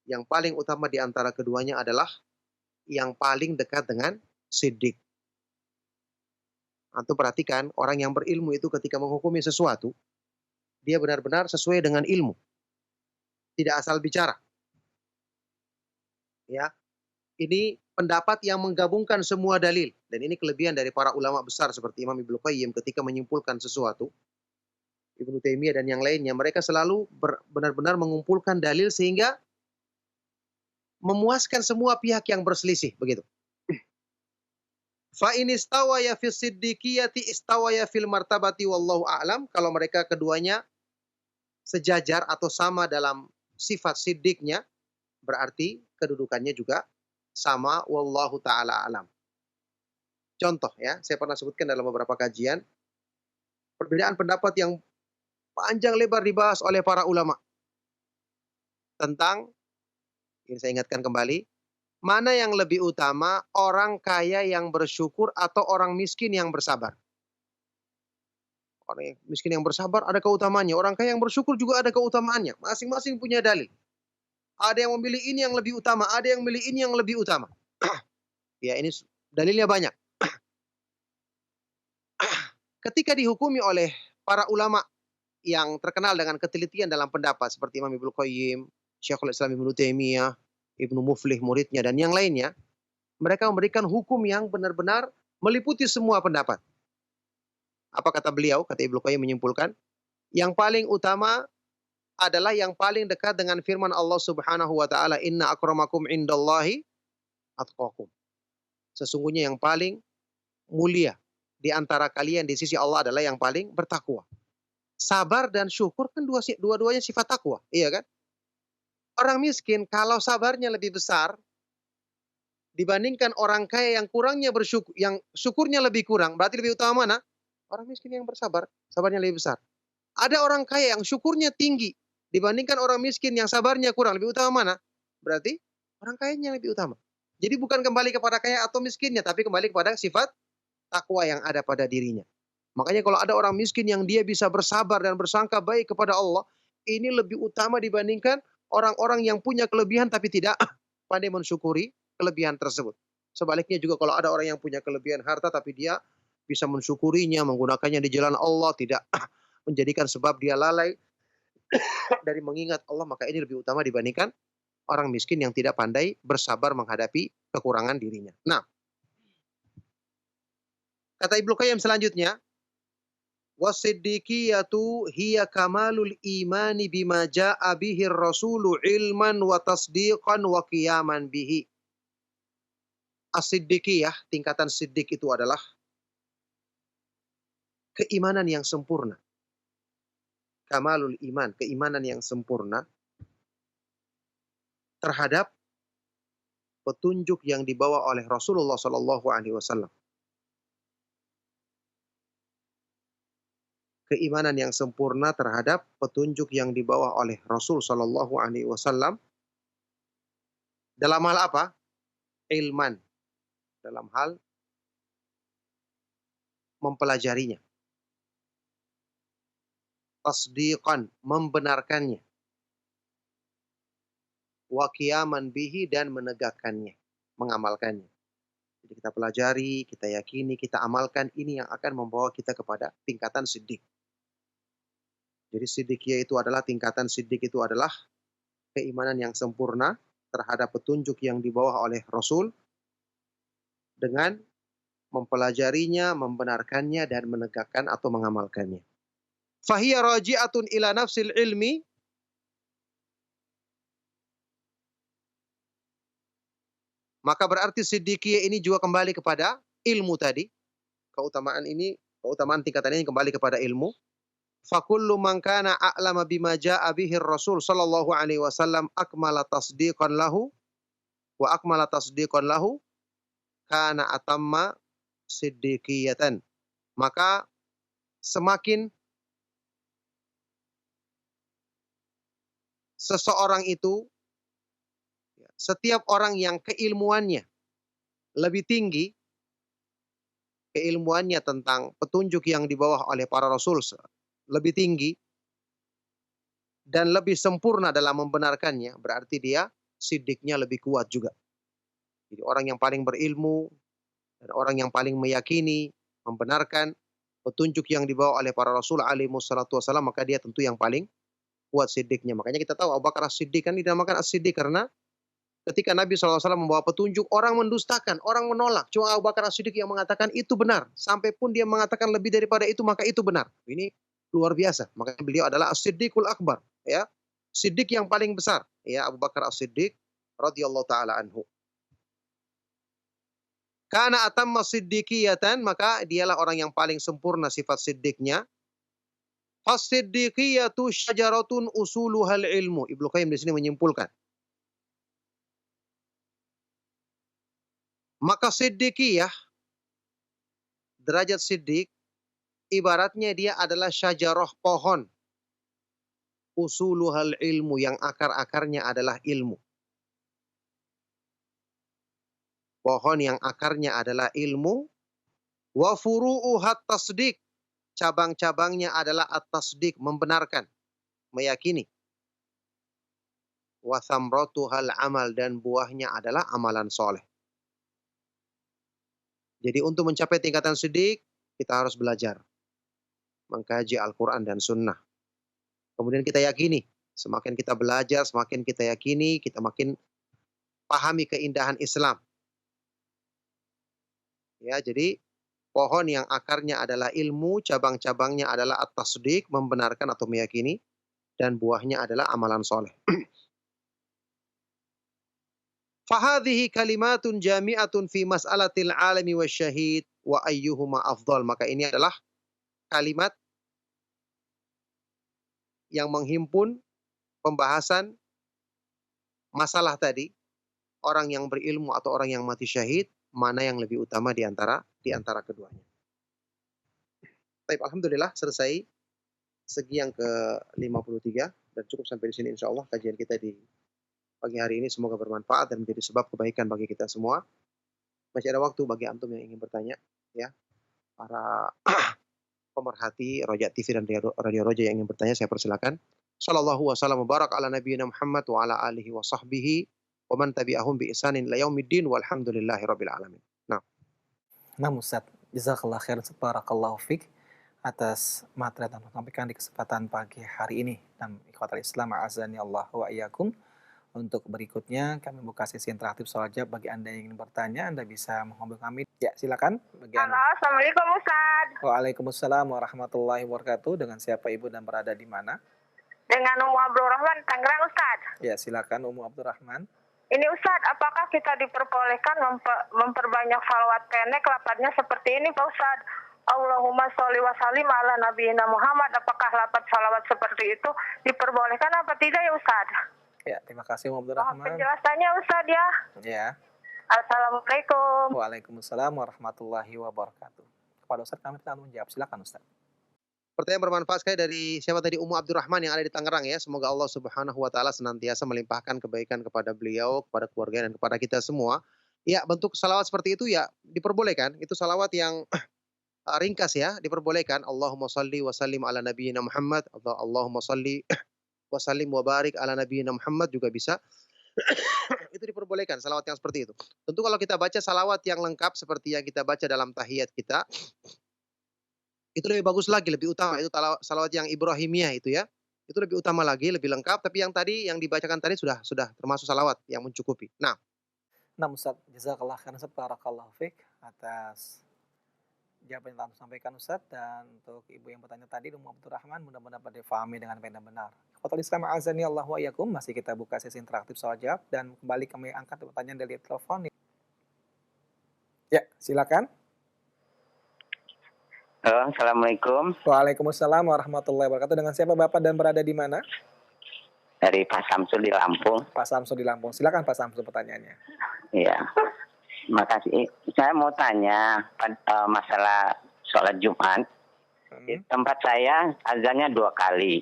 Yang paling utama di antara keduanya adalah yang paling dekat dengan siddiq. Antum perhatikan, orang yang berilmu itu ketika menghukumi sesuatu, dia benar-benar sesuai dengan ilmu. Tidak asal bicara. Ya. Ini pendapat yang menggabungkan semua dalil. Dan ini kelebihan dari para ulama besar seperti Imam Ibnu Qayyim ketika menyimpulkan sesuatu. Ibnu Taimiyah dan yang lainnya, mereka selalu benar-benar mengumpulkan dalil sehingga memuaskan semua pihak yang berselisih, begitu. Fa in istawaya fis siddiqiyati istawaya fil martabati wallahu a'lam. Kalau mereka keduanya sejajar atau sama dalam sifat siddiqnya, berarti kedudukannya juga sama, wallahu taala alam. Contoh ya, saya pernah sebutkan dalam beberapa kajian, perbedaan pendapat yang panjang lebar dibahas oleh para ulama tentang, ini saya ingatkan kembali, mana yang lebih utama, orang kaya yang bersyukur atau orang miskin yang bersabar? Orang yang miskin yang bersabar ada keutamaannya, orang kaya yang bersyukur juga ada keutamaannya, masing-masing punya dalil. Ada yang memilih ini yang lebih utama, ada yang memilih ini yang lebih utama. Ya, ini dalilnya banyak. Ketika dihukumi oleh para ulama yang terkenal dengan ketelitian dalam pendapat seperti Imam Ibnu Qayyim, Syekhul Islam Ibnu Taimiyah, Ibnu Muflih muridnya dan yang lainnya, mereka memberikan hukum yang benar-benar meliputi semua pendapat. Apa kata beliau? Kata Ibnu Qayyim menyimpulkan, yang paling utama adalah yang paling dekat dengan firman Allah Subhanahu wa taala, "Inna akramakum indallahi atqakum." Sesungguhnya yang paling mulia di antara kalian di sisi Allah adalah yang paling bertakwa. Sabar dan syukur kan dua-duanya sifat takwa, iya kan? Orang miskin kalau sabarnya lebih besar dibandingkan orang kaya yang kurangnya bersyukur, yang syukurnya lebih kurang, berarti lebih utama mana? Orang miskin yang bersabar, sabarnya lebih besar. Ada orang kaya yang syukurnya tinggi dibandingkan orang miskin yang sabarnya kurang, lebih utama mana? Berarti orang kayanya lebih utama. Jadi bukan kembali kepada kaya atau miskinnya, tapi kembali kepada sifat takwa yang ada pada dirinya. Makanya kalau ada orang miskin yang dia bisa bersabar dan bersangka baik kepada Allah, ini lebih utama dibandingkan orang-orang yang punya kelebihan tapi tidak pandai mensyukuri kelebihan tersebut. Sebaliknya juga kalau ada orang yang punya kelebihan harta tapi dia bisa mensyukurinya, menggunakannya di jalan Allah, tidak menjadikan sebab dia lalai dari mengingat Allah, maka ini lebih utama dibandingkan orang miskin yang tidak pandai bersabar menghadapi kekurangan dirinya. Nah, kata Ibnu Qayyim selanjutnya, wasiddiqiyatu hiya kamalul imani bima jaa bihi rasulu ilman wa tasdiqan wa qiyaman bihi. As-siddiqiyah, tingkatan siddiq itu adalah keimanan yang sempurna. Kamalul iman, keimanan yang sempurna terhadap petunjuk yang dibawa oleh Rasulullah Shallallahu Alaihi Wasallam. Keimanan yang sempurna terhadap petunjuk yang dibawa oleh Rasul Shallallahu Alaihi Wasallam dalam hal apa? Ilman, dalam hal mempelajarinya. Tasdiqan, membenarkannya. Wa qiyaman bihi, dan menegakkannya, mengamalkannya. Jadi kita pelajari, kita yakini, kita amalkan, ini yang akan membawa kita kepada tingkatan siddiq. Jadi siddiqiyah itu adalah, tingkatan siddiq itu adalah keimanan yang sempurna terhadap petunjuk yang dibawa oleh Rasul dengan mempelajarinya, membenarkannya, dan menegakkan atau mengamalkannya. Fahiya raji'atun ila nafsil ilmi, maka berarti siddiqiyah ini juga kembali kepada ilmu tadi. Keutamaan ini, keutamaan tingkatan ini kembali kepada ilmu. Fakullu man kana a'lama bima jaa'a bihi Rasul sallallahu alaihi wasallam akmala tasdiqan lahu wa akmala tasdiqan lahu kana atamma siddiqiyatan. Maka semakin seseorang itu, setiap orang yang keilmuannya lebih tinggi, keilmuannya tentang petunjuk yang dibawa oleh para Rasul lebih tinggi dan lebih sempurna dalam membenarkannya, berarti dia siddiqnya lebih kuat juga. Jadi orang yang paling berilmu dan orang yang paling meyakini, membenarkan petunjuk yang dibawa oleh para Rasul alaihi wassalatu wassalam, maka dia tentu yang paling kuat siddiqnya. Makanya kita tahu Abu Bakar As-Siddiq kan dinamakan As-Siddiq karena ketika Nabi SAW membawa petunjuk, orang mendustakan, orang menolak. Cuma Abu Bakar As-Siddiq yang mengatakan itu benar. Sampai pun dia mengatakan lebih daripada itu, maka itu benar. Ini luar biasa. Makanya beliau adalah As-Siddiqul Akbar, ya. Siddiq yang paling besar, ya, Abu Bakar As-Siddiq radhiyallahu taala anhu. Kana atamma siddiqiyatan, maka dialah orang yang paling sempurna sifat siddiqnya. Fas-siddiqiyatu syajaratun usuluhal ilmu. Ibnu Qayyim di sini menyimpulkan. Maka siddiqiyah, derajat siddiq, ibaratnya dia adalah syajarah pohon. Usuluhal ilmu, yang akar-akarnya adalah ilmu. Pohon yang akarnya adalah ilmu. Wa furu'uhat tasdiq. Cabang-cabangnya adalah at-tasdiq, membenarkan, meyakini. Wa thamratuhal amal, dan buahnya adalah amalan soleh. Jadi untuk mencapai tingkatan siddiq, kita harus belajar. Mengkaji Al-Quran dan Sunnah. Kemudian kita yakini. Semakin kita belajar, semakin kita yakini, kita makin pahami keindahan Islam. Ya, jadi pohon yang akarnya adalah ilmu, cabang-cabangnya adalah at-tasdiq, membenarkan atau meyakini, dan buahnya adalah amalan soleh. Fahadhihi kalimatun jami'atun fi mas'alatil alami wasyahid wa ayyuhuma afdal. Maka ini adalah kalimat yang menghimpun pembahasan masalah tadi, orang yang berilmu atau orang yang mati syahid, mana yang lebih utama di antara keduanya. Baik, alhamdulillah selesai segi yang ke-53 dan cukup sampai di sini insyaallah kajian kita di pagi hari ini, semoga bermanfaat dan menjadi sebab kebaikan bagi kita semua. Masih ada waktu bagi antum yang ingin bertanya, ya. Para pemerhati Roja TV dan Radio Roja yang ingin bertanya, saya persilakan. Sallallahu wasallam barak ala nabiyina Muhammad wa ala alihi wa sahbihi wa man tabi'ahum bi ihsanin ila yaumiddin walhamdulillahi rabbil alamin. Nah, Ustaz, jazakallah khairan, barakallahu fik atas materi yang Anda sampaikan di kesempatan pagi hari ini. Dan ikhwatal Islam, a'azani Allah wa iyyakum. Untuk berikutnya kami buka sesi interaktif soal jawab. Bagi Anda yang ingin bertanya, Anda bisa menghubungi kami. Ya, silakan. Halo, Assalamualaikum Ustaz. Waalaikumsalam warahmatullahi wabarakatuh. Dengan siapa Ibu dan berada di mana? Dengan Ummu Abdurrahman, Tangerang Ustaz. Ya, silakan Ummu Abdurrahman. Ini Ustaz, apakah kita diperbolehkan memperbanyak salawat pendek lafadznya seperti ini Pak Ustaz? Allahumma sholli wa sallim ala nabiyina Muhammad. Apakah lafadz salawat seperti itu diperbolehkan apa tidak ya Ustaz? Ya, terima kasih Ummu Abdurrahman. Penjelasannya Ustaz ya. Ya. Assalamualaikum. Waalaikumsalam warahmatullahi wabarakatuh. Kepada Ustaz kami akan menjawab. Silakan Ustaz. Pertanyaan bermanfaat sekali dari siapa tadi? Ummu Abdurrahman yang ada di Tangerang ya. Semoga Allah Subhanahu wa taala senantiasa melimpahkan kebaikan kepada beliau, kepada keluarga dan kepada kita semua. Ya, bentuk salawat seperti itu ya diperbolehkan. Itu salawat yang ringkas ya, diperbolehkan. Allahumma shalli wa sallim ala nabiyyina Muhammad, atau Allahumma shalli wa sallim wa barik ala nabiyyina Muhammad juga bisa. Itu diperbolehkan salawat yang seperti itu. Tentu kalau kita baca salawat yang lengkap seperti yang kita baca dalam tahiyat kita, itu lebih bagus lagi, lebih utama. Itu salawat yang Ibrahimiyah itu ya. Itu lebih utama lagi, lebih lengkap. Tapi yang tadi, yang dibacakan tadi sudah termasuk salawat yang mencukupi. Nah, Ustaz, jazakallah khairan, barakallahu fik atas jawaban yang telah sampaikan Ustaz. Dan untuk Ibu yang bertanya tadi, Ummu Abdurrahman, mudah-mudahan dapat difahami dengan baik dan benar. Ikhwatul Islam, azani Allah wa iyyakum. Masih kita buka sesi interaktif soal jawab dan kembali kami angkat pertanyaan dari telepon. Ya, silakan. Halo, Assalamualaikum. Waalaikumsalam warahmatullahi wabarakatuh. Dengan siapa Bapak dan berada di mana? Dari Pak Samsul di Lampung. Pak Samsul di Lampung. Silakan Pak Samsul pertanyaannya. Iya. Terima kasih. Saya mau tanya masalah sholat Jumat. Di tempat saya azannya 2 kali.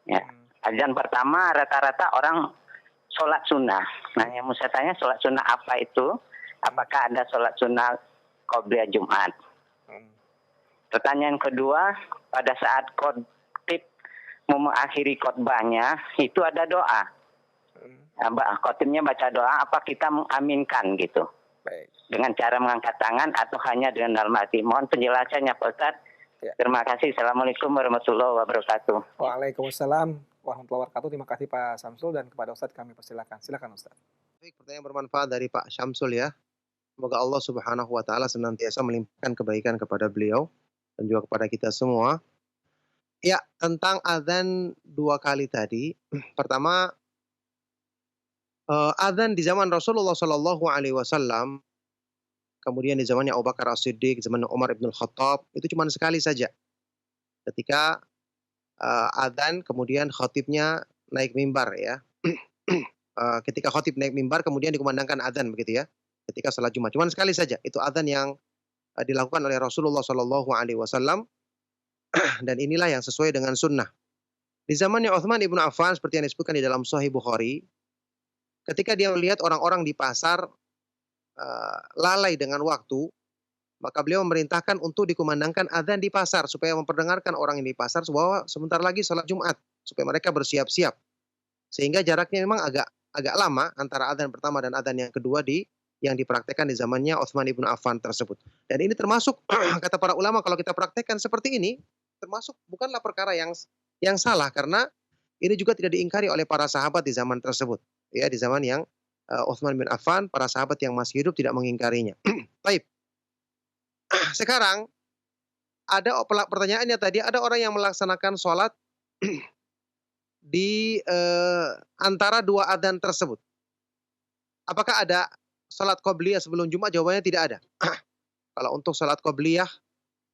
Ya. Azan pertama rata-rata orang sholat sunnah. Nah, yang mau saya tanya, sholat sunnah apa itu? Apakah ada sholat sunnah qobliyah Jumat? Pertanyaan kedua, pada saat khotib mau mengakhiri khotbahnya, itu ada doa. Khotibnya baca doa, apa kita mengaminkan gitu? Baik. Dengan cara mengangkat tangan atau hanya dengan dalam hati? Mohon penjelasannya Pak Ustaz. Ya. Terima kasih. Assalamualaikum warahmatullahi wabarakatuh. Waalaikumsalam warahmatullahi wabarakatuh. Terima kasih Pak Samsul, dan kepada Ustaz kami persilakan. Silakan Ustaz. baik, pertanyaan bermanfaat dari Pak Syamsul ya. Semoga Allah Subhanahu wa taala senantiasa melimpahkan kebaikan kepada beliau dan juga kepada kita semua. Ya, tentang azan 2 kali tadi. Pertama, azan di zaman Rasulullah Shallallahu alaihi wasallam kemudian di zamannya Abu Bakar As-Siddiq, zaman Umar Ibn Khattab, itu cuma sekali saja. Ketika adzan kemudian khatibnya naik mimbar ya. Ketika khatib naik mimbar kemudian dikumandangkan adzan begitu ya. Ketika salat Jumat cuma sekali saja. Itu adzan yang dilakukan oleh Rasulullah Shallallahu alaihi wasallam dan inilah yang sesuai dengan sunnah. Di zamannya Utsman ibnu Affan seperti yang disebutkan di dalam Sahih Bukhari, ketika dia melihat orang-orang di pasar lalai dengan waktu, maka beliau memerintahkan untuk dikumandangkan adzan di pasar supaya memperdengarkan orang yang di pasar bahwa sebentar lagi salat Jumat supaya mereka bersiap-siap. Sehingga jaraknya memang agak lama antara adzan pertama dan adzan yang kedua yang dipraktekkan di zamannya Utsman ibnu Affan tersebut. Dan ini termasuk kata para ulama kalau kita praktekkan seperti ini termasuk bukanlah perkara yang salah karena ini juga tidak diingkari oleh para sahabat di zaman tersebut. Ya, di zaman yang Utsman bin Affan, para sahabat yang masih hidup tidak mengingkarinya. Baik. Sekarang ada pertanyaannya tadi, ada orang yang melaksanakan sholat di antara dua adzan tersebut. Apakah ada sholat qobliyah sebelum Jumat? Jawabannya tidak ada. Kalau untuk sholat qobliyah,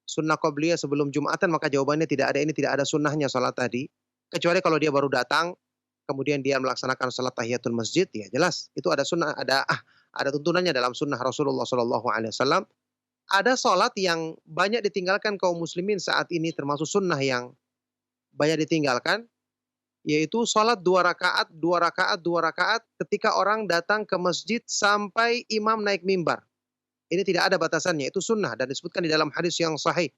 sunnah qobliyah sebelum Jumatan, maka jawabannya tidak ada. Ini tidak ada sunnahnya sholat tadi. Kecuali kalau dia baru datang, kemudian dia melaksanakan sholat tahiyatul masjid, ya jelas. Itu ada sunnah, ada tuntunannya dalam sunnah Rasulullah SAW. Ada sholat yang banyak ditinggalkan kaum muslimin saat ini termasuk sunnah yang banyak ditinggalkan, yaitu sholat 2 rakaat ketika orang datang ke masjid sampai imam naik mimbar. Ini tidak ada batasannya, itu sunnah dan disebutkan di dalam hadis yang sahih.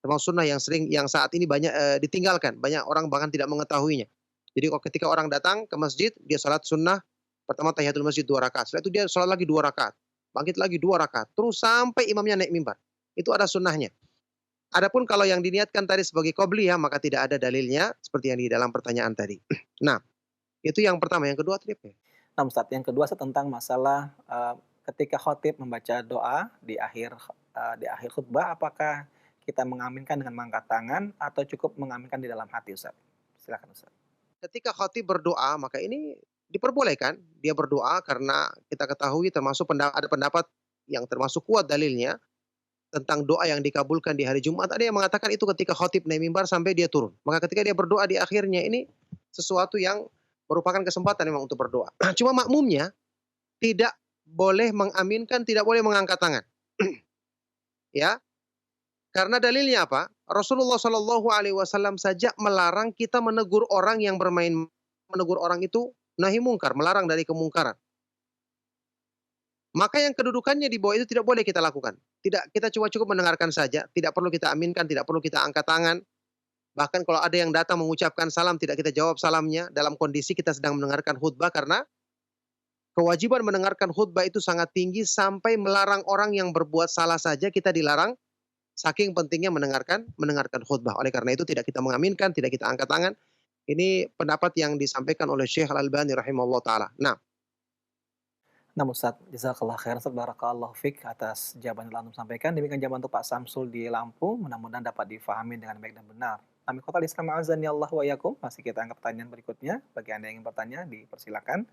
Termasuk sunnah yang saat ini banyak ditinggalkan, banyak orang bahkan tidak mengetahuinya. Jadi ketika orang datang ke masjid, dia sholat sunnah, pertama tahiyatul masjid 2 rakaat, setelah itu dia sholat lagi 2 rakaat. Bangkit lagi 2 rakaat, terus sampai imamnya naik mimbar. Itu ada sunnahnya. Adapun kalau yang diniatkan tadi sebagai qobliyah, maka tidak ada dalilnya seperti yang di dalam pertanyaan tadi. Nah, itu yang pertama. Yang kedua tadi apa ya? Nah, Ustaz, yang kedua tentang masalah ketika khatib membaca doa di akhir khutbah, apakah kita mengaminkan dengan mengangkat tangan atau cukup mengaminkan di dalam hati, Ustaz? Silakan, Ustaz. Ketika khatib berdoa, maka ini diperbolehkan dia berdoa karena kita ketahui termasuk ada pendapat yang termasuk kuat dalilnya tentang doa yang dikabulkan di hari Jumat. Ada yang mengatakan itu ketika khatib naik mimbar sampai dia turun. Maka ketika dia berdoa di akhirnya ini sesuatu yang merupakan kesempatan memang untuk berdoa. Cuma makmumnya tidak boleh mengaminkan, tidak boleh mengangkat tangan. Ya. Karena dalilnya apa? Rasulullah Shallallahu alaihi wasallam saja melarang kita menegur orang yang bermain. Menegur orang itu nahi mungkar, melarang dari kemungkaran. Maka yang kedudukannya di bawah itu tidak boleh kita lakukan. Tidak, kita cukup mendengarkan saja, tidak perlu kita aminkan, tidak perlu kita angkat tangan. Bahkan kalau ada yang datang mengucapkan salam, tidak kita jawab salamnya dalam kondisi kita sedang mendengarkan khutbah karena kewajiban mendengarkan khutbah itu sangat tinggi sampai melarang orang yang berbuat salah saja kita dilarang saking pentingnya mendengarkan khutbah. Oleh karena itu tidak kita mengaminkan, tidak kita angkat tangan. Ini pendapat yang disampaikan oleh Syekh Al-Albani rahimahullah taala. Nah, Ustaz, jazakallah khairan, barakallahu fik atas jawaban yang telah sampaikan. Demikian jawaban untuk Pak Samsul di Lampung, mudah-mudahan dapat difahami dengan baik dan benar. Amin khotal Islam azan ya Allah wa yakum. Masih kita angkat pertanyaan berikutnya. Bagi Anda yang ingin bertanya, dipersilakan.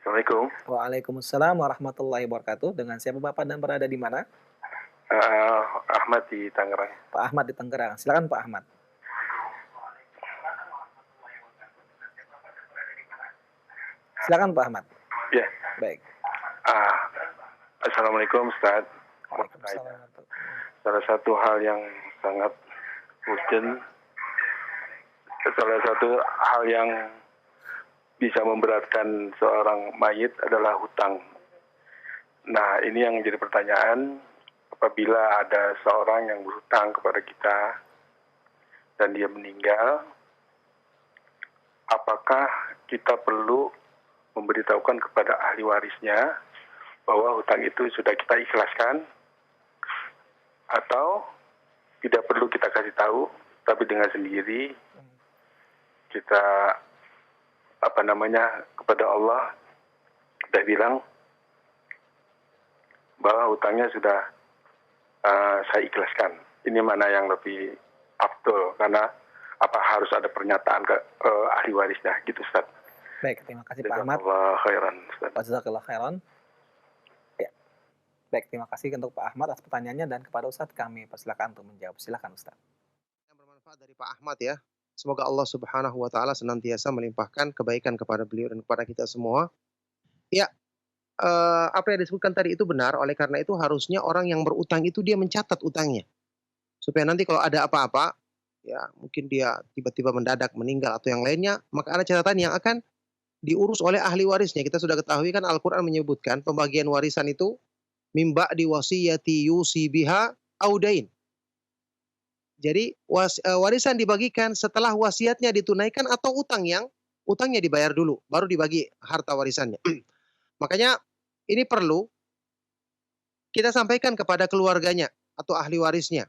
Assalamualaikum. Waalaikumsalam warahmatullahi wabarakatuh. Dengan siapa Bapak dan berada di mana? Ahmad di Tangerang. Pak Ahmad di Tangerang. Silakan Pak Ahmad. Silakan Pak Ahmad. Ya. Baik. Assalamualaikum Ustaz. Waalaikumsalam. Salah satu hal yang sangat urgent, salah satu hal yang bisa memberatkan seorang mayit adalah hutang. Nah, ini yang menjadi pertanyaan, apabila ada seorang yang berhutang kepada kita dan dia meninggal, apakah kita perlu memberitahukan kepada ahli warisnya bahwa hutang itu sudah kita ikhlaskan, atau tidak perlu kita kasih tahu, tapi dengan sendiri kita kepada Allah sudah bilang bahwa hutangnya sudah saya ikhlaskan. Ini mana yang lebih afdol, karena apa harus ada pernyataan ke ahli warisnya gitu, Ustaz. Baik, terima kasih Pak Ahmad. Jazakallah khairan, Ustaz. Jazakallah khairan. Ya. Baik, terima kasih untuk Pak Ahmad atas pertanyaannya dan kepada Ustadz kami persilakan untuk menjawab. Silakan Ustadz. Yang bermanfaat dari Pak Ahmad ya. Semoga Allah Subhanahu wa taala senantiasa melimpahkan kebaikan kepada beliau dan kepada kita semua. Ya, apa yang disebutkan tadi itu benar, oleh karena itu harusnya orang yang berutang itu dia mencatat utangnya. Supaya nanti kalau ada apa-apa, ya mungkin dia tiba-tiba mendadak meninggal atau yang lainnya, maka ada catatan yang akan diurus oleh ahli warisnya. Kita sudah ketahui kan Al-Qur'an menyebutkan pembagian warisan itu mimba di wasiyati yusi biha audain. Jadi warisan dibagikan setelah wasiatnya ditunaikan atau utangnya dibayar dulu, baru dibagi harta warisannya. Makanya ini perlu kita sampaikan kepada keluarganya atau ahli warisnya.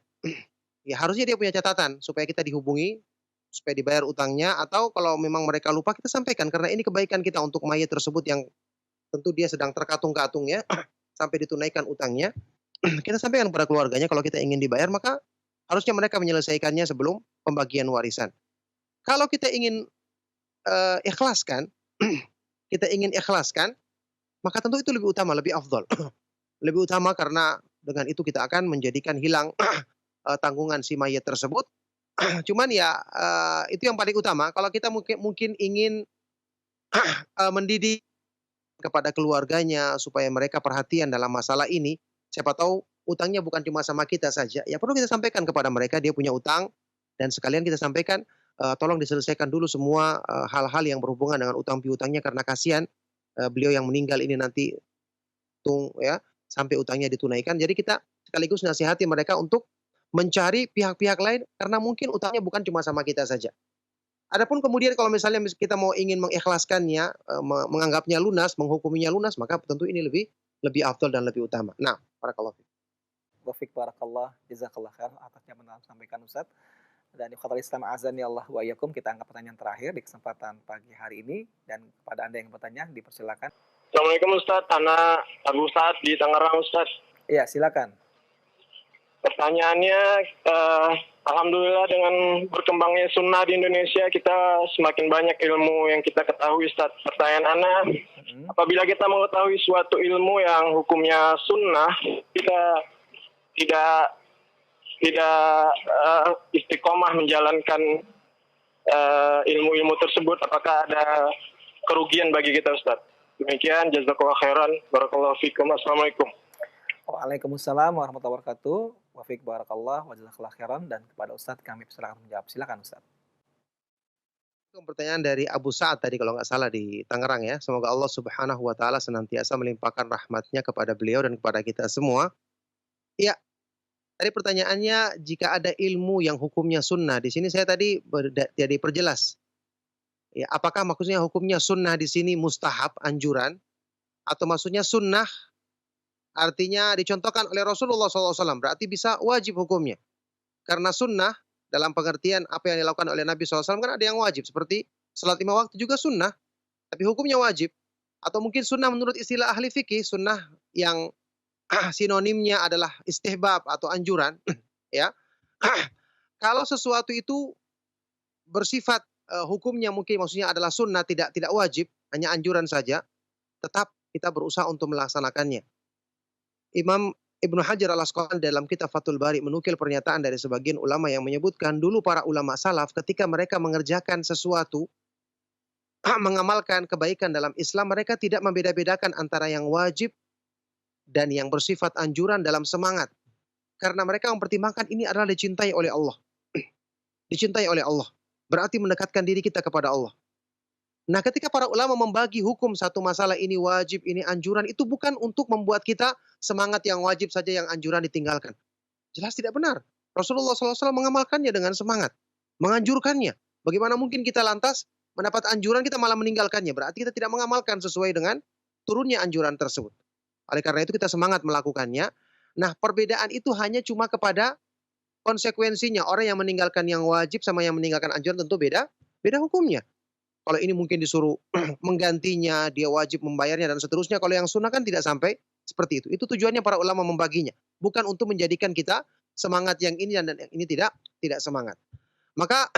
Ya harusnya dia punya catatan supaya kita dihubungi, supaya dibayar utangnya, atau kalau memang mereka lupa kita sampaikan karena ini kebaikan kita untuk mayat tersebut yang tentu dia sedang terkatung-katung ya sampai ditunaikan utangnya. Kita sampaikan kepada keluarganya kalau kita ingin dibayar maka harusnya mereka menyelesaikannya sebelum pembagian warisan. Kalau kita ingin ikhlaskan, maka tentu itu lebih utama, lebih afdol. Lebih utama karena dengan itu kita akan menjadikan hilang tanggungan si mayat tersebut. Cuman ya itu yang paling utama. Kalau kita mungkin ingin mendidik kepada keluarganya supaya mereka perhatian dalam masalah ini, siapa tahu utangnya bukan cuma sama kita saja. Ya perlu kita sampaikan kepada mereka dia punya utang dan sekalian kita sampaikan tolong diselesaikan dulu semua hal-hal yang berhubungan dengan utang piutangnya karena kasihan beliau yang meninggal ini nanti sampai utangnya ditunaikan. Jadi kita sekaligus nasihati mereka untuk mencari pihak-pihak lain karena mungkin utangnya bukan cuma sama kita saja. Adapun kemudian kalau misalnya kita mau ingin mengikhlaskannya, menganggapnya lunas, menghukuminya lunas, maka tentu ini lebih afdal dan lebih utama. Nah, barakallahu fiik. Wafiq barakallah, jazakallah khair atas yang sampaikan Ustadz. Dan ikhwatal Islam azani Allah wa iyyakum, kita angkat pertanyaan terakhir di kesempatan pagi hari ini dan kepada Anda yang bertanya dipersilakan. Assalamualaikum Ustadz, Ana Abu Sa'ad di Tangerang Ustadz. Iya, silakan. Pertanyaannya, alhamdulillah dengan berkembangnya sunnah di Indonesia kita semakin banyak ilmu yang kita ketahui Ustadz. Pertanyaan Ana, apabila kita mengetahui suatu ilmu yang hukumnya sunnah, kita tidak istiqomah menjalankan ilmu-ilmu tersebut, apakah ada kerugian bagi kita Ustadz? Demikian, jazakallah khairan, barakallahu fikum, assalamualaikum. Waalaikumsalam warahmatullahi wabarakatuh. Wafiq barakallah wa jazakallah khairan, dan kepada Ustadz kami persilakan menjawab. Silakan Ustadz. Pertanyaan dari Abu Sa'ad tadi kalau nggak salah di Tangerang ya. Semoga Allah Subhanahu wa taala senantiasa melimpahkan rahmatnya kepada beliau dan kepada kita semua. Ya, tadi pertanyaannya jika ada ilmu yang hukumnya sunnah. Di sini saya tadi jadi perjelas. Ya, apakah maksudnya hukumnya sunnah di sini mustahab, anjuran, atau maksudnya sunnah artinya dicontohkan oleh Rasulullah SAW, berarti bisa wajib hukumnya. Karena sunnah dalam pengertian apa yang dilakukan oleh Nabi SAW kan ada yang wajib, seperti salat 5 waktu juga sunnah, tapi hukumnya wajib. Atau mungkin sunnah menurut istilah ahli fikih, sunnah yang sinonimnya adalah istihbab atau anjuran. Ya, kalau sesuatu itu bersifat hukumnya mungkin maksudnya adalah sunnah, tidak wajib, hanya anjuran saja, tetap kita berusaha untuk melaksanakannya. Imam Ibnu Hajar Al-Asqalani dalam kitab Fathul Bari menukil pernyataan dari sebagian ulama yang menyebutkan dulu para ulama salaf ketika mereka mengerjakan sesuatu, mengamalkan kebaikan dalam Islam, mereka tidak membeda-bedakan antara yang wajib dan yang bersifat anjuran dalam semangat. Karena mereka mempertimbangkan ini adalah dicintai oleh Allah. Dicintai oleh Allah. Berarti mendekatkan diri kita kepada Allah. Nah, ketika para ulama membagi hukum satu masalah ini wajib, ini anjuran, itu bukan untuk membuat kita semangat yang wajib saja, yang anjuran ditinggalkan. Jelas tidak benar. Rasulullah SAW mengamalkannya dengan semangat, menganjurkannya. Bagaimana mungkin kita lantas mendapat anjuran kita malah meninggalkannya? Berarti kita tidak mengamalkan sesuai dengan turunnya anjuran tersebut. Oleh karena itu kita semangat melakukannya. Nah, perbedaan itu hanya cuma kepada konsekuensinya. Orang yang meninggalkan yang wajib sama yang meninggalkan anjuran tentu beda hukumnya. Kalau ini mungkin disuruh menggantinya, dia wajib membayarnya dan seterusnya. Kalau yang sunnah kan tidak sampai seperti itu. Itu tujuannya para ulama membaginya. Bukan untuk menjadikan kita semangat yang ini dan yang ini tidak semangat. Maka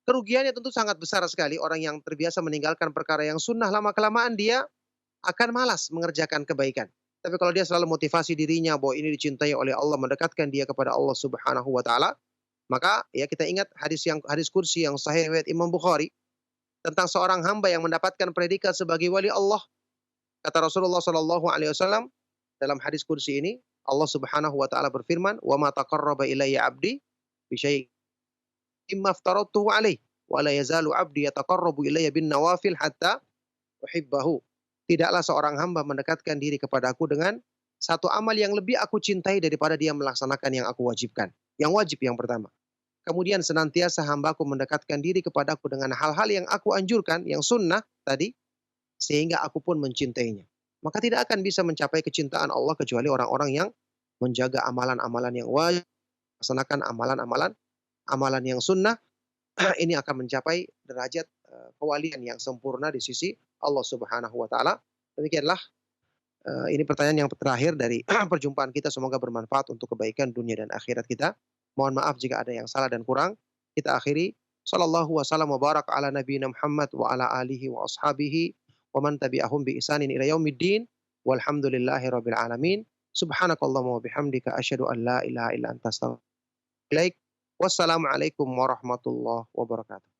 kerugiannya tentu sangat besar sekali. Orang yang terbiasa meninggalkan perkara yang sunnah, lama-kelamaan dia akan malas mengerjakan kebaikan. Tapi kalau dia selalu motivasi dirinya bahwa ini dicintai oleh Allah, mendekatkan dia kepada Allah Subhanahu wa taala, maka ya kita ingat hadis kursi yang sahih riwayat Imam Bukhari tentang seorang hamba yang mendapatkan predikat sebagai wali Allah. Kata Rasulullah sallallahu alaihi wasallam dalam hadis kursi ini, Allah Subhanahu wa taala berfirman, "Wa ma taqarraba ilayya 'abdi bi syai'in mimma aftaradtuhu 'alaihi, wa la yazalu 'abdi yataqarrabu ilayya bin nawafil hatta uhibbahu." Tidaklah seorang hamba mendekatkan diri kepadaku dengan satu amal yang lebih aku cintai daripada dia melaksanakan yang aku wajibkan. Yang wajib yang pertama. Kemudian senantiasa hambaku mendekatkan diri kepadaku dengan hal-hal yang aku anjurkan, yang sunnah tadi, sehingga aku pun mencintainya. Maka tidak akan bisa mencapai kecintaan Allah kecuali orang-orang yang menjaga amalan-amalan yang wajib, melaksanakan amalan yang sunnah. Ini akan mencapai derajat kewalian yang sempurna di sisi Allah Subhanahu wa taala. Demikianlah ini pertanyaan yang terakhir dari perjumpaan kita, semoga bermanfaat untuk kebaikan dunia dan akhirat kita. Mohon maaf jika ada yang salah dan kurang. Kita akhiri sallallahu wasallam wa barak ala nabiyina Muhammad wa ala alihi wa ashabihi wa man tabi'ahum bi ihsanin ila yaumiddin walhamdulillahi rabbil alamin. Subhanakallahumma wa bihamdika asyhadu an la ilaha illa anta astaghfiruka wa atubu ilaik. Wassalamualaikum warahmatullahi wabarakatuh.